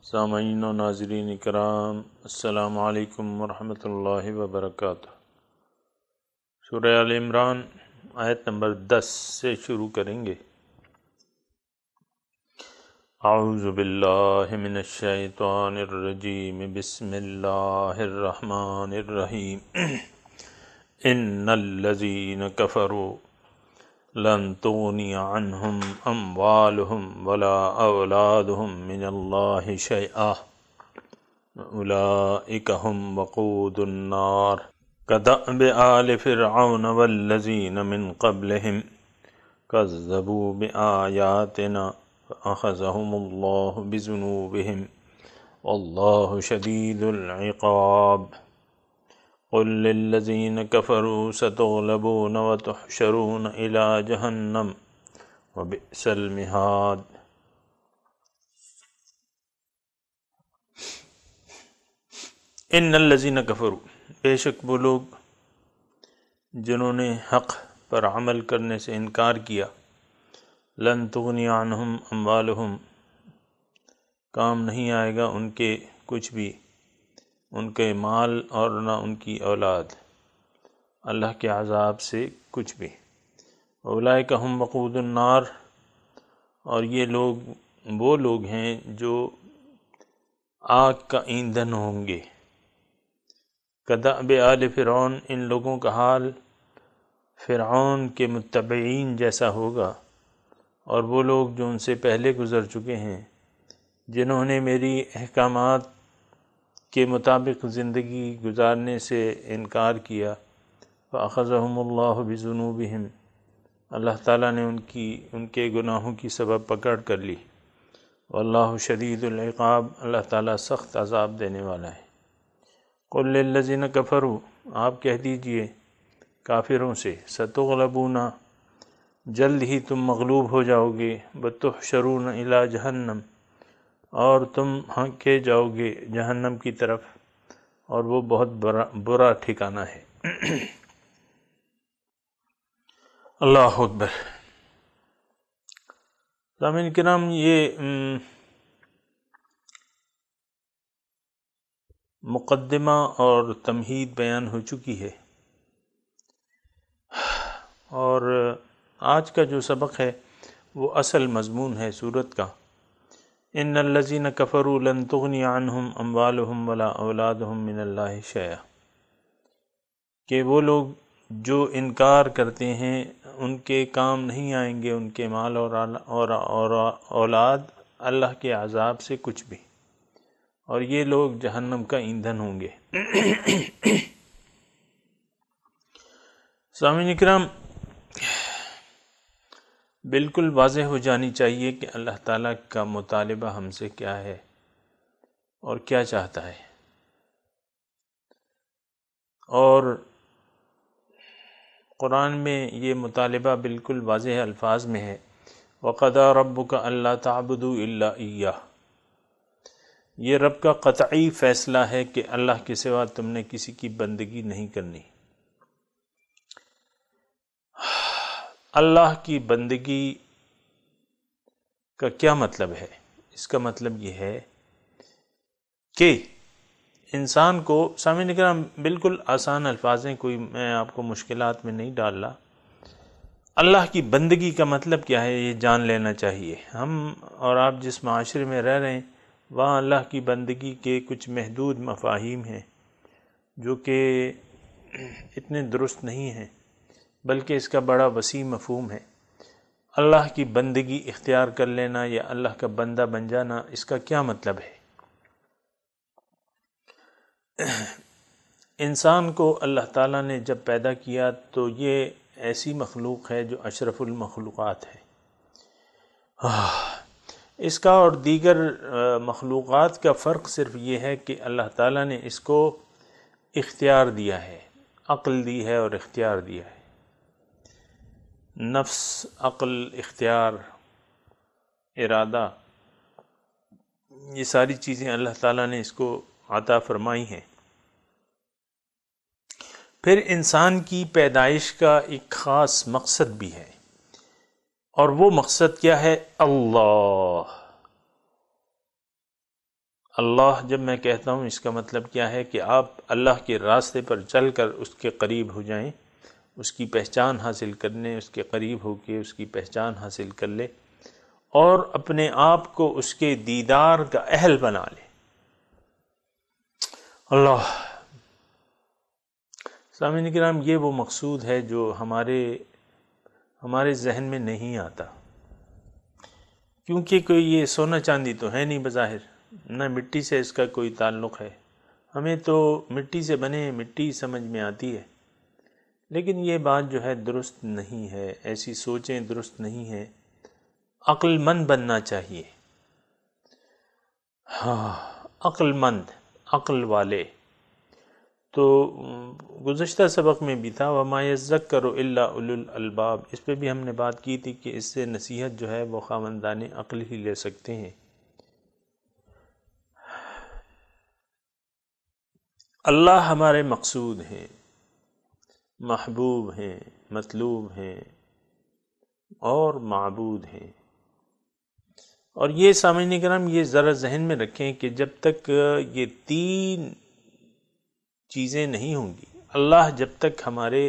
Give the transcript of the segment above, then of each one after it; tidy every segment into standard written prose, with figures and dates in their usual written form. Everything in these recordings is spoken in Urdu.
سامعین و ناظرین کرام، السلام علیکم ورحمۃ اللہ وبرکاتہ۔ سورہ آل عمران آیت نمبر 10 سے شروع کریں گے۔ اعوذ باللہ من الشیطان الرجیم، بسم اللہ الرحمن الرحیم۔ ان الذین کفروا لن تغنی عنہم اموالہم ولا اولادہم من اللہ شیئا اولئک ہم وقود النار کدأب آل فرعون والذین من قبلہم کذبوا بآیاتنا فأخذہم اللہ بذنوبہم واللہ شدید العقاب۔ قل للذین کفروا ستغلبون وتحشرون إلی جہنم وبئس المہاد۔ ان الذین کفروا، بے شک وہ لوگ جنہوں نے حق پر عمل کرنے سے انکار کیا، لن تغنی عنہم اموالہم، کام نہیں آئے گا ان کے کچھ بھی، ان کے مال اور نہ ان کی اولاد، اللہ کے عذاب سے کچھ بھی۔ اولئک ہم وقود النار، اور یہ لوگ وہ لوگ ہیں جو آگ کا ایندھن ہوں گے۔ کدأب آل فرعون، ان لوگوں کا حال فرعون کے متبعین جیسا ہوگا، اور وہ لوگ جو ان سے پہلے گزر چکے ہیں، جنہوں نے میری احکامات کے مطابق زندگی گزارنے سے انکار کیا۔ فأخذہم اللہ بذنوبہم، اللہ تعالیٰ نے ان کے گناہوں کی سبب پکڑ کر لی۔ واللہ شدید العقاب، اللہ تعالیٰ سخت عذاب دینے والا ہے۔ قل للذین کفروا، آپ کہہ دیجئے کافروں سے، ستغلبون، جلد ہی تم مغلوب ہو جاؤ گے، وتحشرون الی جہنم، اور تم ہانکے جاؤ گے جہنم کی طرف، اور وہ بہت برا ٹھکانہ ہے۔ اللہ اکبر۔ سامعین کرام، یہ مقدمہ اور تمہید بیان ہو چکی ہے، اور آج کا جو سبق ہے وہ اصل مضمون ہے سورت کا۔ ان الذین کفروا لن تغنی عنہم اموالہم ولا اولادہم من اللہ شیئا، کہ وہ لوگ جو انکار کرتے ہیں ان کے کام نہیں آئیں گے ان کے مال اور اولاد اللہ کے عذاب سے کچھ بھی، اور یہ لوگ جہنم کا ایندھن ہوں گے۔ سامعین کرام، بالکل واضح ہو جانی چاہیے کہ اللہ تعالیٰ کا مطالبہ ہم سے کیا ہے اور کیا چاہتا ہے، اور قرآن میں یہ مطالبہ بالکل واضح الفاظ میں ہے۔ وَقَضَىٰ رَبُّكَ أَلَّا تَعْبُدُوا إِلَّا إِيَّاهُ، یہ رب کا قطعی فیصلہ ہے کہ اللہ کے سوا تم نے کسی کی بندگی نہیں کرنی۔ اللہ کی بندگی کا کیا مطلب ہے؟ اس کا مطلب یہ ہے کہ انسان کو، سامعین کرام بالکل آسان الفاظ ہیں، کوئی میں آپ کو مشکلات میں نہیں ڈال رہا۔ اللہ کی بندگی کا مطلب کیا ہے یہ جان لینا چاہیے۔ ہم اور آپ جس معاشرے میں رہ رہے ہیں وہاں اللہ کی بندگی کے کچھ محدود مفاہیم ہیں جو کہ اتنے درست نہیں ہیں، بلکہ اس کا بڑا وسیع مفہوم ہے۔ اللہ کی بندگی اختیار کر لینا یا اللہ کا بندہ بن جانا، اس کا کیا مطلب ہے؟ انسان کو اللہ تعالیٰ نے جب پیدا کیا تو یہ ایسی مخلوق ہے جو اشرف المخلوقات ہے۔ اس کا اور دیگر مخلوقات کا فرق صرف یہ ہے کہ اللہ تعالیٰ نے اس کو اختیار دیا ہے، عقل دی ہے اور اختیار دیا ہے۔ نفس، عقل، اختیار، ارادہ، یہ ساری چیزیں اللہ تعالیٰ نے اس کو عطا فرمائی ہیں۔ پھر انسان کی پیدائش کا ایک خاص مقصد بھی ہے، اور وہ مقصد کیا ہے؟ اللہ، اللہ جب میں کہتا ہوں اس کا مطلب کیا ہے کہ آپ اللہ کے راستے پر چل کر اس کے قریب ہو جائیں، اس کی پہچان حاصل کرنے، اس کے قریب ہو کے اس کی پہچان حاصل کر لے اور اپنے آپ کو اس کے دیدار کا اہل بنا لے۔ اللہ سامعین کرام، یہ وہ مقصود ہے جو ہمارے ذہن میں نہیں آتا، کیونکہ کوئی یہ سونا چاندی تو ہے نہیں بظاہر، نہ مٹی سے اس کا کوئی تعلق ہے، ہمیں تو مٹی سے بنے مٹی سمجھ میں آتی ہے، لیکن یہ بات جو ہے درست نہیں ہے، ایسی سوچیں درست نہیں ہیں، عقل مند بننا چاہیے۔ ہاں، عقل مند، عقل والے۔ تو گزشتہ سبق میں بھی تھا وَمَا يَذَّكَّرُ إِلَّا أُولُو الْأَلْبَابِ، اس پہ بھی ہم نے بات کی تھی کہ اس سے نصیحت جو ہے وہ خاوندان عقل ہی لے سکتے ہیں۔ اللہ ہمارے مقصود ہیں، محبوب ہیں، مطلوب ہیں اور معبود ہیں، اور یہ سامعین کرام یہ ذرا ذہن میں رکھیں کہ جب تک یہ تین چیزیں نہیں ہوں گی، اللہ جب تک ہمارے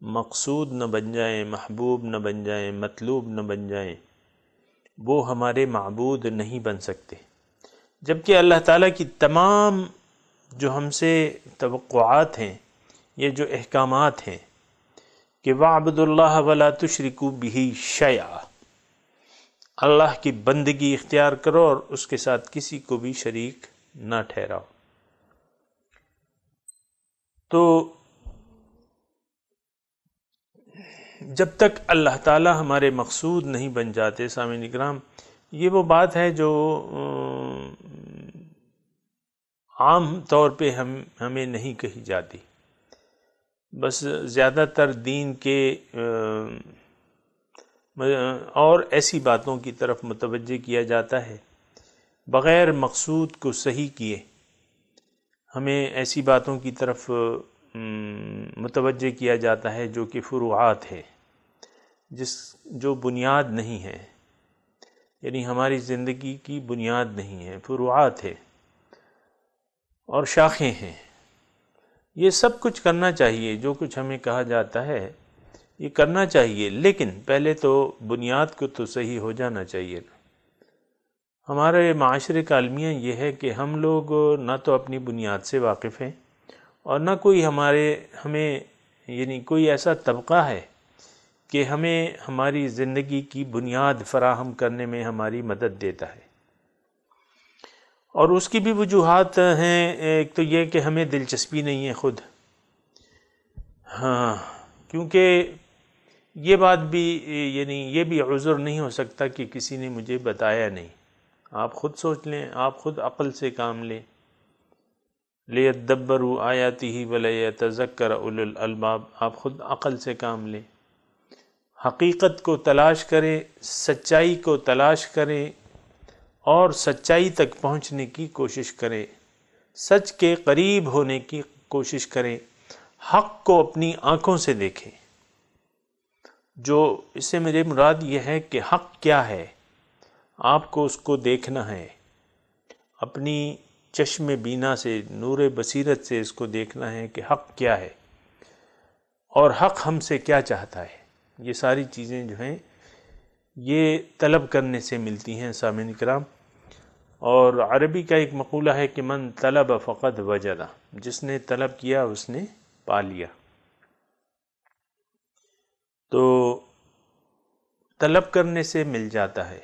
مقصود نہ بن جائیں، محبوب نہ بن جائیں، مطلوب نہ بن جائیں، وہ ہمارے معبود نہیں بن سکتے۔ جبکہ اللہ تعالیٰ کی تمام جو ہم سے توقعات ہیں، یہ جو احکامات ہیں کہ وَاعْبُدُوا اللَّهَ وَلَا تُشْرِكُوا بِهِ شَيْئًا، اللہ کی بندگی اختیار کرو اور اس کے ساتھ کسی کو بھی شریک نہ ٹھہراؤ۔ تو جب تک اللہ تعالیٰ ہمارے مقصود نہیں بن جاتے سامعین کرام، یہ وہ بات ہے جو عام طور پہ ہمیں نہیں کہی جاتی، بس زیادہ تر دین کے اور ایسی باتوں کی طرف متوجہ کیا جاتا ہے، بغیر مقصود کو صحیح کیے ہمیں ایسی باتوں کی طرف متوجہ کیا جاتا ہے جو کہ فروعات ہے، جو بنیاد نہیں ہے، یعنی ہماری زندگی کی بنیاد نہیں ہے، فروعات ہے اور شاخیں ہیں۔ یہ سب کچھ کرنا چاہیے، جو کچھ ہمیں کہا جاتا ہے یہ کرنا چاہیے، لیکن پہلے تو بنیاد کو تو صحیح ہو جانا چاہیے۔ ہمارے معاشرے کا المیہ یہ ہے کہ ہم لوگ نہ تو اپنی بنیاد سے واقف ہیں اور نہ کوئی ہمیں یعنی کوئی ایسا طبقہ ہے کہ ہمیں ہماری زندگی کی بنیاد فراہم کرنے میں ہماری مدد دیتا ہے، اور اس کی بھی وجوہات ہیں۔ ایک تو یہ کہ ہمیں دلچسپی نہیں ہے خود، ہاں، کیونکہ یہ بات بھی یعنی یہ بھی عذر نہیں ہو سکتا کہ کسی نے مجھے بتایا نہیں، آپ خود سوچ لیں، آپ خود عقل سے کام لیں۔ لِيَدَّبَّرُوا آیَاتِهِ وَلِيَتَذَكَّرَ أُولُو الْأَلْبَابِ، آپ خود عقل سے کام لیں، حقیقت کو تلاش کریں، سچائی کو تلاش کریں اور سچائی تک پہنچنے کی کوشش کریں، سچ کے قریب ہونے کی کوشش کریں، حق کو اپنی آنکھوں سے دیکھیں۔ جو اس سے میرے مراد یہ ہے کہ حق کیا ہے، آپ کو اس کو دیکھنا ہے، اپنی چشم بینا سے، نور بصیرت سے اس کو دیکھنا ہے کہ حق کیا ہے اور حق ہم سے کیا چاہتا ہے۔ یہ ساری چیزیں جو ہیں یہ طلب کرنے سے ملتی ہیں سامعین کرام، اور عربی کا ایک مقولہ ہے کہ من طلب فقد وجد، جس نے طلب کیا اس نے پا لیا۔ تو طلب کرنے سے مل جاتا ہے،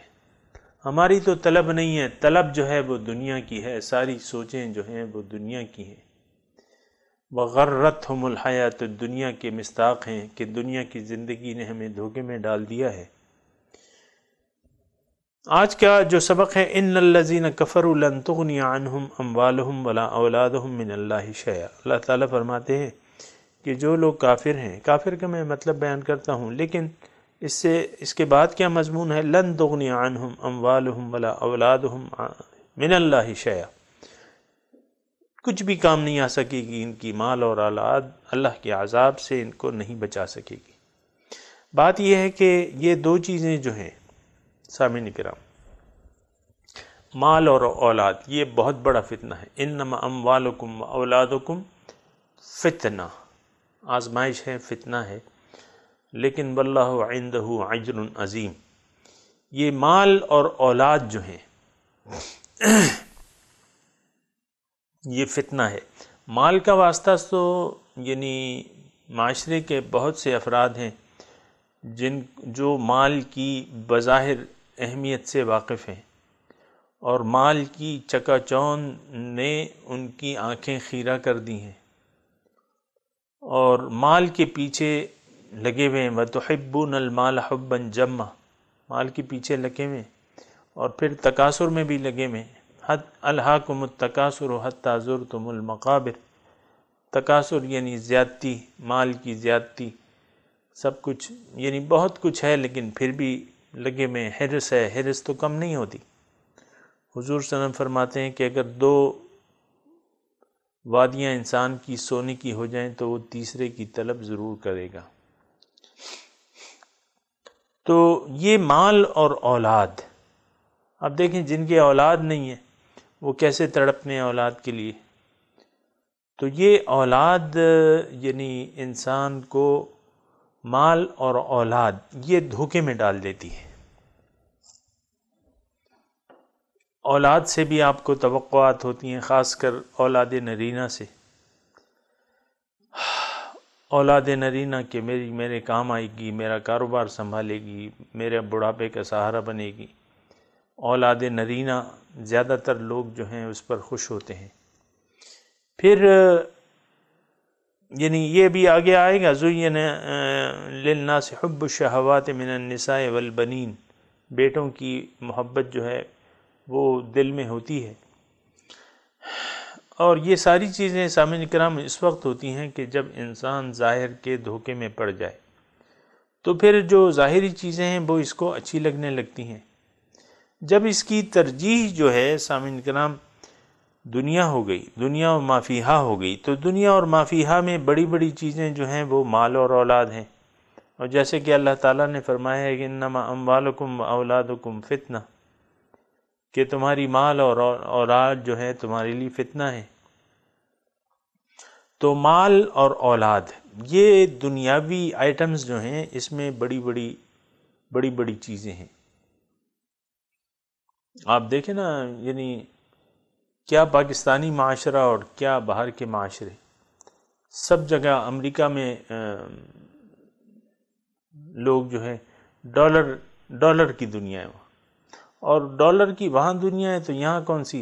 ہماری تو طلب نہیں ہے، طلب جو ہے وہ دنیا کی ہے، ساری سوچیں جو ہیں وہ دنیا کی ہیں۔ وغرتہم الحیات الدنیا کے مصداق ہیں کہ دنیا کی زندگی نے ہمیں دھوکے میں ڈال دیا ہے۔ آج کا جو سبق ہے ان الذین کفروا لن تغنی عنہم اموالہم ولا اولادہم من اللہ شیئا، اللہ تعالیٰ فرماتے ہیں کہ جو لوگ کافر ہیں، کافر کا میں مطلب بیان کرتا ہوں، لیکن اس کے بعد کیا مضمون ہے، لن تغنی عنہم اموالہم ولا اولادہم من اللہ شیئا، کچھ بھی کام نہیں آ سکے گی ان کی مال اور اولاد، اللہ کے عذاب سے ان کو نہیں بچا سکے گی۔ بات یہ ہے کہ یہ دو چیزیں جو ہیں سامعین کرام، مال اور اولاد یہ بہت بڑا فتنہ ہے. انما اموالکم و اولادکم فتنہ، آزمائش ہے، فتنہ ہے، لیکن واللہ عندہ اجر عظیم. یہ مال اور اولاد جو ہیں یہ فتنہ ہے. مال کا واسطہ تو یعنی معاشرے کے بہت سے افراد ہیں جو مال کی بظاہر اہمیت سے واقف ہیں، اور مال کی چکا چوند نے ان کی آنکھیں خیرہ کر دی ہیں اور مال کے پیچھے لگے ہوئے ہیں. وَتُحِبُّونَ الْمَالَ حُبًّا جَمًّا، مال کے پیچھے لگے ہوئے ہیں، اور پھر تکاثر میں بھی لگے ہوئے ہیں. الہاکم التکاثر حتی زرتم المقابر، تکاثر یعنی زیادتی، مال کی زیادتی، سب کچھ یعنی بہت کچھ ہے لیکن پھر بھی لگے میں. حرص ہے، حرص تو کم نہیں ہوتی. حضور صلی اللہ علیہ وسلم فرماتے ہیں کہ اگر 2 وادیاں انسان کی سونے کی ہو جائیں تو وہ تیسرے کی طلب ضرور کرے گا. تو یہ مال اور اولاد، اب دیکھیں جن کی اولاد نہیں ہے وہ کیسے تڑپنے ہیں اولاد کے لیے. تو یہ اولاد یعنی انسان کو مال اور اولاد یہ دھوکے میں ڈال دیتی ہے. اولاد سے بھی آپ کو توقعات ہوتی ہیں، خاص کر اولاد نرینہ سے. اولاد نرینہ کہ میرے کام آئے گی، میرا کاروبار سنبھالے گی، میرے بڑھاپے کا سہارا بنے گی. اولاد نرینہ زیادہ تر لوگ جو ہیں اس پر خوش ہوتے ہیں. پھر یعنی یہ بھی آگے آئے گا زُیِّنَ لِلنَّاسِ حُبُّ الشَّهَوَاتِ مِنَ النِّسَاءِ وَالْبَنِينَ، بیٹوں کی محبت جو ہے وہ دل میں ہوتی ہے. اور یہ ساری چیزیں سامعین کرام اس وقت ہوتی ہیں کہ جب انسان ظاہر کے دھوکے میں پڑ جائے، تو پھر جو ظاہری چیزیں ہیں وہ اس کو اچھی لگنے لگتی ہیں. جب اس کی ترجیح جو ہے سامعین کرام دنیا ہو گئی، دنیا و ما فیہا ہو گئی، تو دنیا اور ما فیہا میں بڑی بڑی چیزیں جو ہیں وہ مال اور اولاد ہیں. اور جیسے کہ اللہ تعالیٰ نے فرمایا ہے کہ انما اموالکم و اولادکم فتنہ، کہ تمہاری مال اور اولاد جو ہے تمہارے لیے فتنہ ہے. تو مال اور اولاد یہ دنیاوی آئٹمز جو ہیں اس میں بڑی بڑی چیزیں ہیں. آپ دیکھیں نا، یعنی کیا پاکستانی معاشرہ اور کیا باہر کے معاشرے، سب جگہ امریکہ میں لوگ جو ہے ڈالر کی دنیا ہے، اور ڈالر کی وہاں دنیا ہے تو یہاں کون سی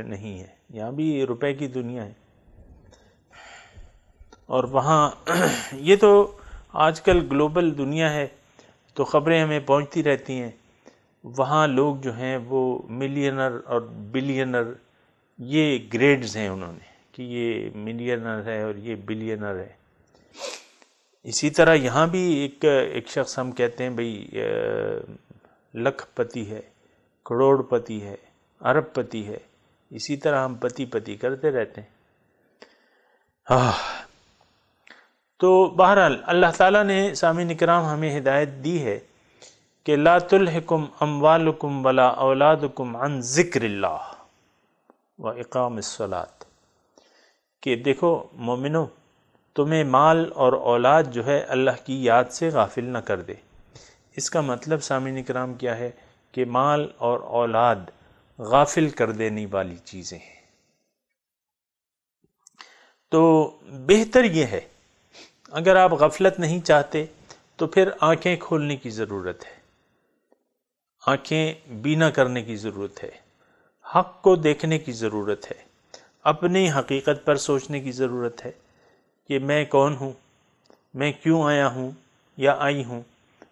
نہیں ہے، یہاں بھی روپے کی دنیا ہے. اور وہاں یہ تو آج کل گلوبل دنیا ہے تو خبریں ہمیں پہنچتی رہتی ہیں. وہاں لوگ جو ہیں وہ ملینر اور بلینر یہ گریڈز ہیں انہوں نے، کہ یہ ملینر ہے اور یہ بلینر ہے. اسی طرح یہاں بھی ایک شخص ہم کہتے ہیں بھئی لکھ پتی ہے، کروڑ پتی ہے، ارب پتی ہے. اسی طرح ہم پتی کرتے رہتے ہیں. تو بہرحال اللہ تعالیٰ نے سامعین کرام ہمیں ہدایت دی ہے کہ لا تلہکم اموالکم ولا اولادکم عن ذکر اللہ و اقام الصلاۃ، کہ دیکھو مومنو، تمہیں مال اور اولاد جو ہے اللہ کی یاد سے غافل نہ کر دے. اس کا مطلب سامعین کرام کیا ہے کہ مال اور اولاد غافل کر دینے والی چیزیں ہیں. تو بہتر یہ ہے، اگر آپ غفلت نہیں چاہتے تو پھر آنکھیں کھولنے کی ضرورت ہے، آنکھیں بینا کرنے کی ضرورت ہے، حق کو دیکھنے کی ضرورت ہے، اپنی حقیقت پر سوچنے کی ضرورت ہے کہ میں کون ہوں، میں کیوں آیا ہوں یا آئی ہوں،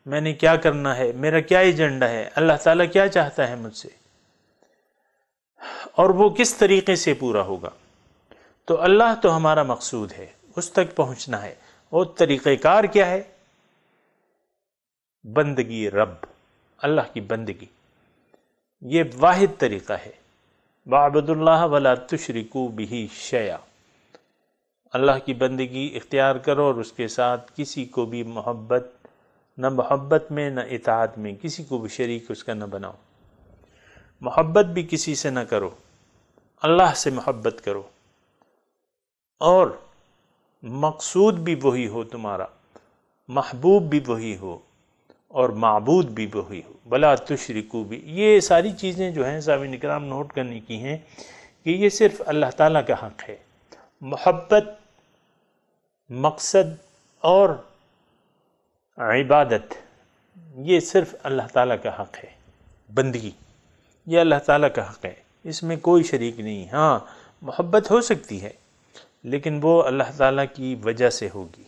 میں نے کیا کرنا ہے، میرا کیا ایجنڈا ہے، اللہ تعالیٰ کیا چاہتا ہے مجھ سے، اور وہ کس طریقے سے پورا ہوگا. تو اللہ تو ہمارا مقصود ہے، اس تک پہنچنا ہے. اور طریقہ کار کیا ہے؟ بندگی رب، اللہ کی بندگی، یہ واحد طریقہ ہے. وَاعْبُدُوا اللَّهَ وَلَا تُشْرِكُوا بِهِ شَيْئًا، اللہ کی بندگی اختیار کرو اور اس کے ساتھ کسی کو بھی نہ محبت میں نہ اطاعت میں کسی کو بھی شریک اس کا نہ بناؤ. محبت بھی کسی سے نہ کرو، اللہ سے محبت کرو، اور مقصود بھی وہی ہو تمہارا، محبوب بھی وہی ہو، اور معبود بھی وہی ہو، بلا تشرکو بھی۔ یہ ساری چیزیں جو ہیں سامعین کرام نوٹ کرنے کی ہیں کہ یہ صرف اللہ تعالیٰ کا حق ہے۔ محبت، مقصد اور عبادت یہ صرف اللہ تعالیٰ کا حق ہے، بندگی یہ اللہ تعالیٰ کا حق ہے، اس میں کوئی شریک نہیں۔ ہاں محبت ہو سکتی ہے لیکن وہ اللہ تعالیٰ کی وجہ سے ہوگی،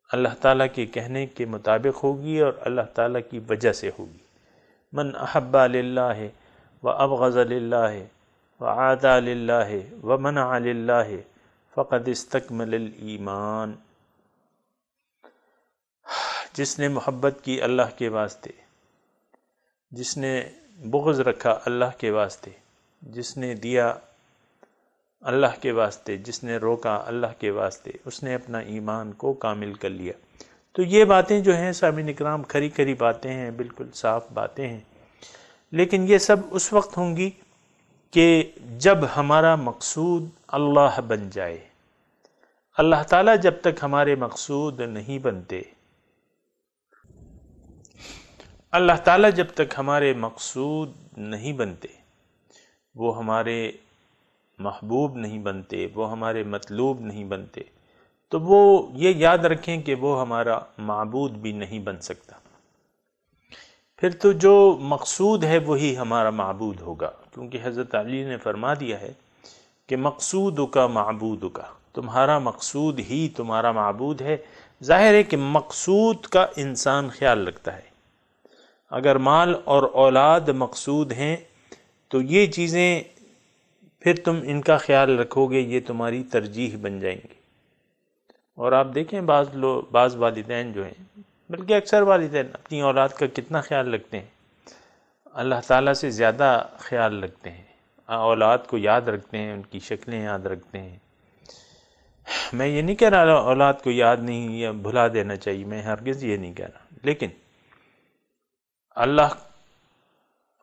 اللہ تعالیٰ کے کہنے کے مطابق ہوگی اور اللہ تعالیٰ کی وجہ سے ہوگی۔ من احب للہ وابغض للہ وعادى للہ ومنع للہ فقد استکمل الایمان۔ جس نے محبت کی اللہ کے واسطے، جس نے بغض رکھا اللہ کے واسطے، جس نے دیا اللہ کے واسطے، جس نے روکا اللہ کے واسطے، اس نے اپنا ایمان کو کامل کر لیا۔ تو یہ باتیں جو ہیں سامعین اکرام کھری کھری باتیں ہیں، بالکل صاف باتیں ہیں، لیکن یہ سب اس وقت ہوں گی کہ جب ہمارا مقصود اللہ بن جائے۔ اللہ تعالیٰ جب تک ہمارے مقصود نہیں بنتے، اللہ تعالیٰ جب تک ہمارے مقصود نہیں بنتے، وہ ہمارے محبوب نہیں بنتے، وہ ہمارے مطلوب نہیں بنتے، تو وہ یہ یاد رکھیں کہ وہ ہمارا معبود بھی نہیں بن سکتا۔ پھر تو جو مقصود ہے وہی ہمارا معبود ہوگا، کیونکہ حضرت علی نے فرما دیا ہے کہ مقصود کا معبود کا، تمہارا مقصود ہی تمہارا معبود ہے۔ ظاہر ہے کہ مقصود کا انسان خیال رکھتا ہے۔ اگر مال اور اولاد مقصود ہیں تو یہ چیزیں پھر تم ان کا خیال رکھو گے، یہ تمہاری ترجیح بن جائیں گے۔ اور آپ دیکھیں بعض والدین جو ہیں، بلکہ اکثر والدین اپنی اولاد کا کتنا خیال رکھتے ہیں، اللہ تعالیٰ سے زیادہ خیال رکھتے ہیں، اولاد کو یاد رکھتے ہیں، ان کی شکلیں یاد رکھتے ہیں۔ میں یہ نہیں کہہ رہا اولاد کو یاد نہیں یا بھلا دینا چاہیے، میں ہرگز یہ نہیں کہہ رہا، لیکن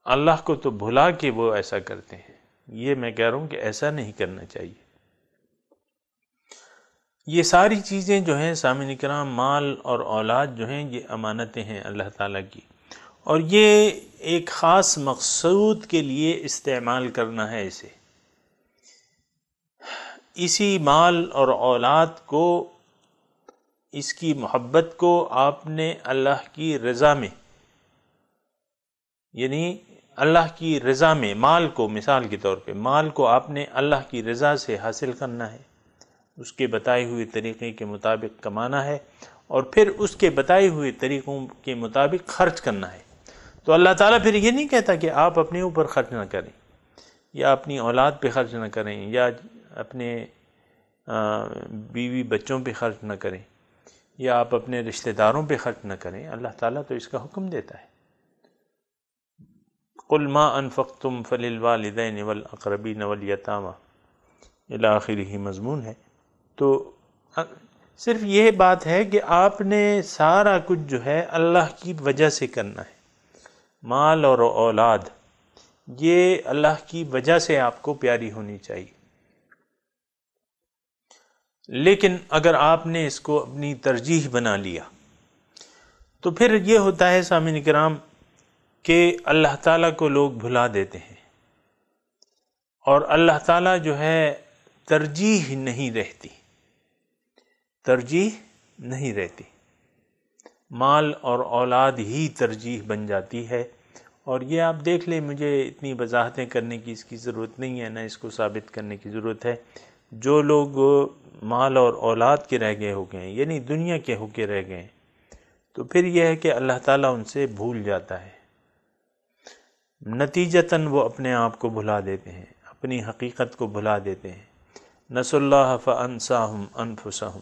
اللہ کو تو بھلا کے وہ ایسا کرتے ہیں، یہ میں کہہ رہا ہوں کہ ایسا نہیں کرنا چاہیے۔ یہ ساری چیزیں جو ہیں سامعین کرام، مال اور اولاد جو ہیں، یہ امانتیں ہیں اللہ تعالیٰ کی، اور یہ ایک خاص مقصود کے لیے استعمال کرنا ہے اسے۔ اسی مال اور اولاد کو، اس کی محبت کو آپ نے اللہ کی رضا میں، یعنی اللہ کی رضا میں، مال کو مثال کے طور پہ، مال کو آپ نے اللہ کی رضا سے حاصل کرنا ہے، اس کے بتائے ہوئے طریقے کے مطابق کمانا ہے، اور پھر اس کے بتائے ہوئے طریقوں کے مطابق خرچ کرنا ہے۔ تو اللہ تعالیٰ پھر یہ نہیں کہتا کہ آپ اپنے اوپر خرچ نہ کریں، یا اپنی اولاد پہ خرچ نہ کریں، یا اپنے بیوی بچوں پہ خرچ نہ کریں، یا آپ اپنے رشتہ داروں پہ خرچ نہ کریں۔ اللہ تعالیٰ تو اس کا حکم دیتا ہے، قُلْ مَا أَنفَقْتُمْ فَلِلْوَالِدَيْنِ وَالْأَقْرَبِينَ وَالْيَتَامَى الی آخرہ مضمون ہے۔ تو صرف یہ بات ہے کہ آپ نے سارا کچھ جو ہے اللہ کی وجہ سے کرنا ہے۔ مال اور اولاد یہ اللہ کی وجہ سے آپ کو پیاری ہونی چاہیے، لیکن اگر آپ نے اس کو اپنی ترجیح بنا لیا تو پھر یہ ہوتا ہے سامعین کرام کہ اللہ تعالیٰ کو لوگ بھلا دیتے ہیں، اور اللہ تعالیٰ جو ہے ترجیح نہیں رہتی، ترجیح نہیں رہتی، مال اور اولاد ہی ترجیح بن جاتی ہے۔ اور یہ آپ دیکھ لیں، مجھے اتنی وضاحتیں کرنے کی اس کی ضرورت نہیں ہے، نہ اس کو ثابت کرنے کی ضرورت ہے۔ جو لوگ مال اور اولاد کے رہ گئے ہو گئے ہیں، یعنی دنیا کے ہو کے رہ گئے ہیں، تو پھر یہ ہے کہ اللہ تعالیٰ ان سے بھول جاتا ہے، نتیجتاً وہ اپنے آپ کو بھلا دیتے ہیں، اپنی حقیقت کو بھلا دیتے ہیں۔ نسوا اللہ فانساہم انفسہم،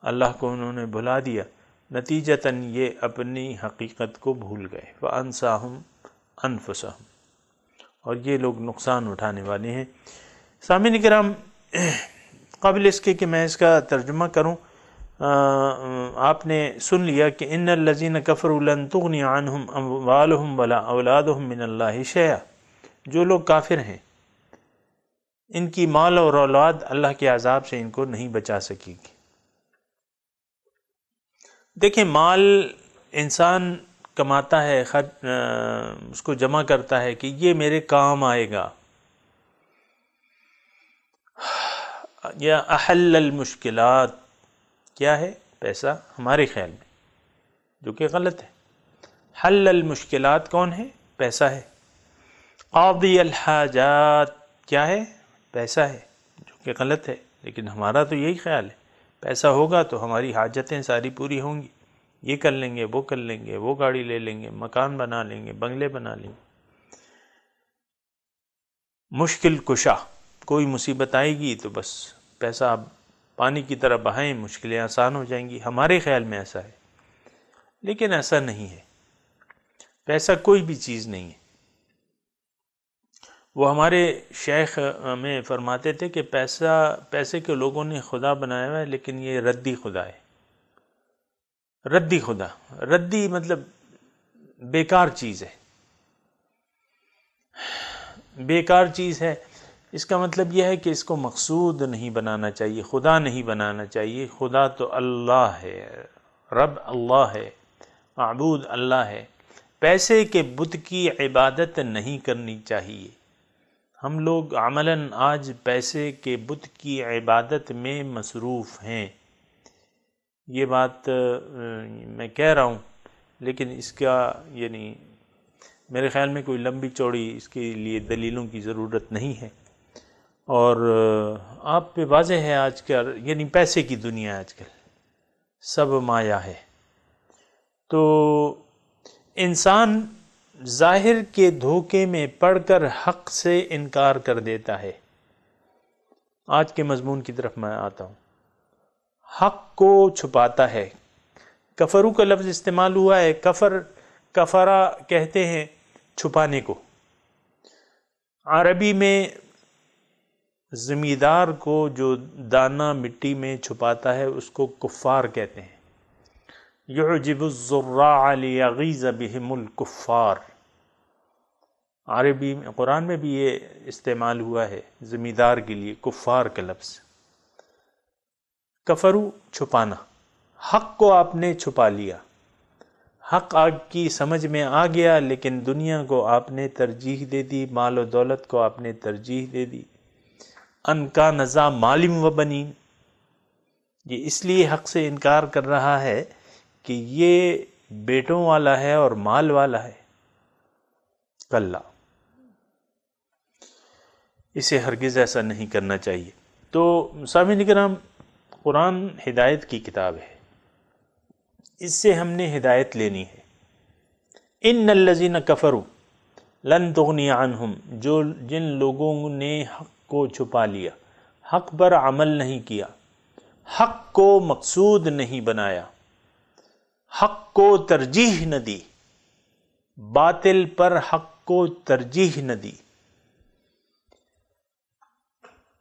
اللہ کو انہوں نے بھلا دیا، نتیجتاً یہ اپنی حقیقت کو بھول گئے، فانساہم انفسہم، اور یہ لوگ نقصان اٹھانے والے ہیں۔ سامعین کرام، قبل اس کے کہ میں اس کا ترجمہ کروں، آپ نے سن لیا کہ ان الذین کفروا لن تغنی عنہم اموالہم ولا اولادہم من اللہ شیئا، جو لوگ کافر ہیں ان کی مال اور اولاد اللہ کے عذاب سے ان کو نہیں بچا سکے گی۔ دیکھیں، مال انسان کماتا ہے، اس کو جمع کرتا ہے کہ یہ میرے کام آئے گا، یا احل المشکلات کیا ہے؟ پیسہ ہمارے خیال میں، جو کہ غلط ہے۔ حل المشکلات کون ہے؟ پیسہ ہے۔ قاضی الحاجات کیا ہے؟ پیسہ ہے، جو کہ غلط ہے، لیکن ہمارا تو یہی خیال ہے پیسہ ہوگا تو ہماری حاجتیں ساری پوری ہوں گی، یہ کر لیں گے، وہ کر لیں گے، وہ گاڑی لے لیں گے، مکان بنا لیں گے، بنگلے بنا لیں گے۔ مشکل کشا، کوئی مصیبت آئے گی تو بس پیسہ آپ پانی کی طرح بہائیں، مشکلیں آسان ہو جائیں گی، ہمارے خیال میں ایسا ہے، لیکن ایسا نہیں ہے۔ پیسہ کوئی بھی چیز نہیں ہے۔ وہ ہمارے شیخ میں فرماتے تھے کہ پیسے کے لوگوں نے خدا بنایا ہوا ہے، لیکن یہ ردی خدا ہے۔ ردی خدا، ردی مطلب بیکار چیز ہے، بیکار چیز ہے۔ اس کا مطلب یہ ہے کہ اس کو مقصود نہیں بنانا چاہیے، خدا نہیں بنانا چاہیے۔ خدا تو اللہ ہے، رب اللہ ہے، معبود اللہ ہے۔ پیسے کے بت کی عبادت نہیں کرنی چاہیے۔ ہم لوگ عملاً آج پیسے کے بت کی عبادت میں مصروف ہیں۔ یہ بات میں کہہ رہا ہوں، لیکن اس کا یعنی میرے خیال میں کوئی لمبی چوڑی اس کے لیے دلیلوں کی ضرورت نہیں ہے، اور آپ پہ واضح ہے آج کل یعنی پیسے کی دنیا آج کل سب مایا ہے۔ تو انسان ظاہر کے دھوکے میں پڑ کر حق سے انکار کر دیتا ہے۔ آج کے مضمون کی طرف میں آتا ہوں۔ حق کو چھپاتا ہے۔ کفرو کا لفظ استعمال ہوا ہے، کفرا کہتے ہیں چھپانے کو۔ عربی میں زمیندار کو جو دانہ مٹی میں چھپاتا ہے اس کو کفار کہتے ہیں۔ یعجب الزراع لیغیظ بہم الکفار، عربی میں قرآن میں بھی یہ استعمال ہوا ہے زمیندار کے لیے کفار کا لفظ۔ کفرو چھپانا، حق کو آپ نے چھپا لیا، حق آپ کی سمجھ میں آ گیا لیکن دنیا کو آپ نے ترجیح دے دی، مال و دولت کو آپ نے ترجیح دے دی۔ ان کا نزا مالم و بنین، یہ اس لیے حق سے انکار کر رہا ہے کہ یہ بیٹوں والا ہے اور مال والا ہے۔ کلا، اسے ہرگز ایسا نہیں کرنا چاہیے۔ تو سامعین کرام، قرآن ہدایت کی کتاب ہے، اس سے ہم نے ہدایت لینی ہے۔ ان الذین کفروا لن تغنی عنہم، جن لوگوں نے حق کو چھپا لیا، حق پر عمل نہیں کیا، حق کو مقصود نہیں بنایا، حق کو ترجیح نہ دی، باطل پر حق کو ترجیح نہ دی،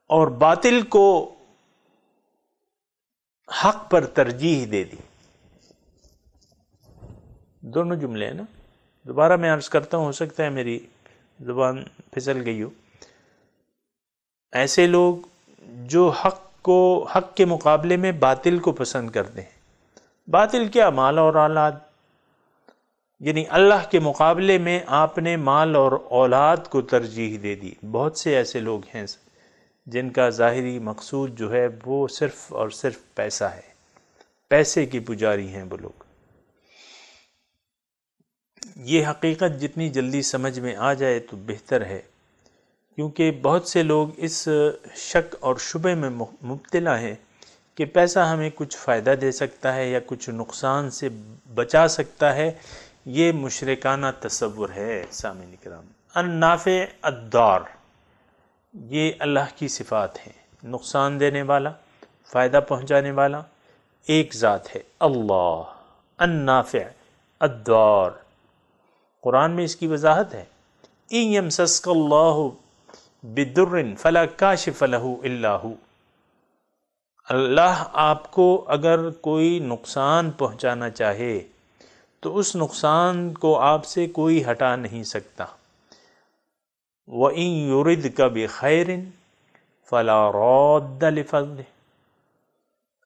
اور باطل کو حق پر ترجیح دے دی۔ دونوں جملے ہیں نا، دوبارہ میں عرض کرتا ہوں، ہو سکتا ہے میری زبان پھسل گئی ہو۔ ایسے لوگ جو حق کے مقابلے میں باطل کو پسند کرتے ہیں۔ باطل کیا؟ مال اور اولاد، یعنی اللہ کے مقابلے میں آپ نے مال اور اولاد کو ترجیح دے دی۔ بہت سے ایسے لوگ ہیں جن کا ظاہری مقصود جو ہے وہ صرف اور صرف پیسہ ہے، پیسے کی پجاری ہیں وہ لوگ۔ یہ حقیقت جتنی جلدی سمجھ میں آ جائے تو بہتر ہے، کیونکہ بہت سے لوگ اس شک اور شبہ میں مبتلا ہیں کہ پیسہ ہمیں کچھ فائدہ دے سکتا ہے یا کچھ نقصان سے بچا سکتا ہے۔ یہ مشرکانہ تصور ہے سامعین کرام۔ النافع الضار، یہ اللہ کی صفات ہیں۔ نقصان دینے والا، فائدہ پہنچانے والا ایک ذات ہے، اللہ النافع الضار۔ قرآن میں اس کی وضاحت ہے، ان یمسسک اللہ بضر فلا کاشف لہ الا ہو۔ اللہ آپ کو اگر کوئی نقصان پہنچانا چاہے تو اس نقصان کو آپ سے کوئی ہٹا نہیں سکتا۔ وَإِن يُرِدْكَ بِخَيْرٍ فَلَا رَادَّ لِفَضْلِهِ،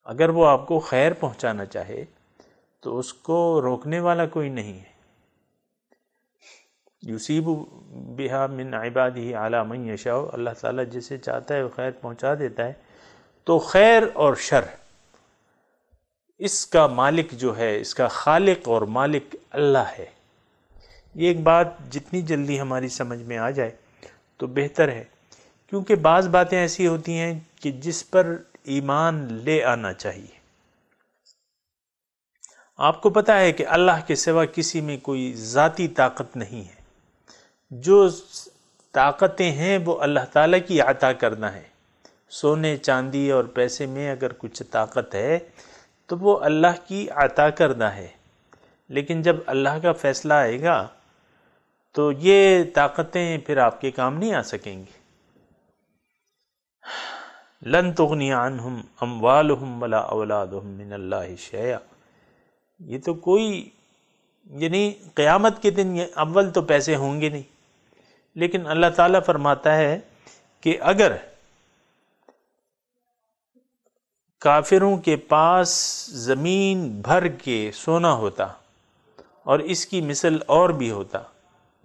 اگر وہ آپ کو خیر پہنچانا چاہے تو اس کو روکنے والا کوئی نہیں ہے۔ یصیب بہا من عبادہ علی من یشاء، اللہ تعالیٰ جسے چاہتا ہے وہ خیر پہنچا دیتا ہے۔ تو خیر اور شر اس کا مالک جو ہے، اس کا خالق اور مالک اللہ ہے۔ یہ ایک بات جتنی جلدی ہماری سمجھ میں آ جائے تو بہتر ہے، کیونکہ بعض باتیں ایسی ہوتی ہیں کہ جس پر ایمان لے آنا چاہیے۔ آپ کو پتہ ہے کہ اللہ کے سوا کسی میں کوئی ذاتی طاقت نہیں ہے، جو طاقتیں ہیں وہ اللہ تعالیٰ کی عطا کردہ ہیں۔ سونے چاندی اور پیسے میں اگر کچھ طاقت ہے تو وہ اللہ کی عطا کردہ ہے، لیکن جب اللہ کا فیصلہ آئے گا تو یہ طاقتیں پھر آپ کے کام نہیں آ سکیں گی۔ لن تغنی عنہم اموالہم ولا اولادہم من اللہ شیئا، یہ تو کوئی، یعنی قیامت کے دن اول تو پیسے ہوں گے نہیں، لیکن اللہ تعالیٰ فرماتا ہے کہ اگر کافروں کے پاس زمین بھر کے سونا ہوتا اور اس کی مثل اور بھی ہوتا،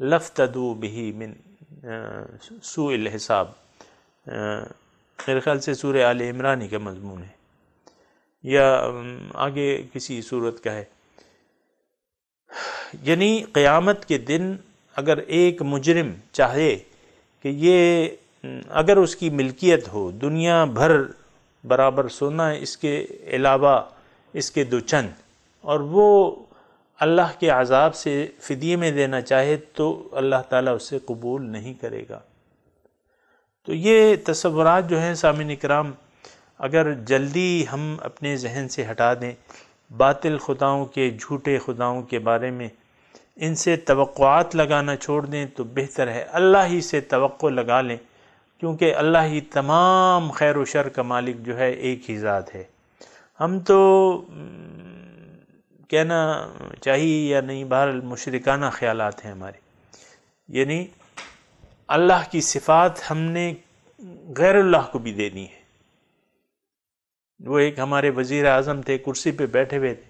لفتدوا بہ من سوء الحساب، میرے خیال سے سورہ آل عمران کا مضمون ہے یا آگے کسی صورت کا ہے۔ یعنی قیامت کے دن اگر ایک مجرم چاہے کہ یہ اگر اس کی ملکیت ہو دنیا بھر برابر سونا، اس کے علاوہ اس کے دو چند، اور وہ اللہ کے عذاب سے فدیے میں دینا چاہے تو اللہ تعالیٰ اسے قبول نہیں کرے گا۔ تو یہ تصورات جو ہیں سامعین کرام، اگر جلدی ہم اپنے ذہن سے ہٹا دیں، باطل خداؤں کے، جھوٹے خداؤں کے بارے میں ان سے توقعات لگانا چھوڑ دیں تو بہتر ہے۔ اللہ ہی سے توقع لگا لیں، کیونکہ اللہ ہی تمام خیر و شر کا مالک جو ہے ایک ہی ذات ہے۔ ہم تو کہنا چاہیے یا نہیں، بہرحال مشرکانہ خیالات ہیں ہمارے، یعنی اللہ کی صفات ہم نے غیر اللہ کو بھی دے دی ہیں۔ وہ ایک ہمارے وزیر اعظم تھے، کرسی پہ بیٹھے ہوئے تھے،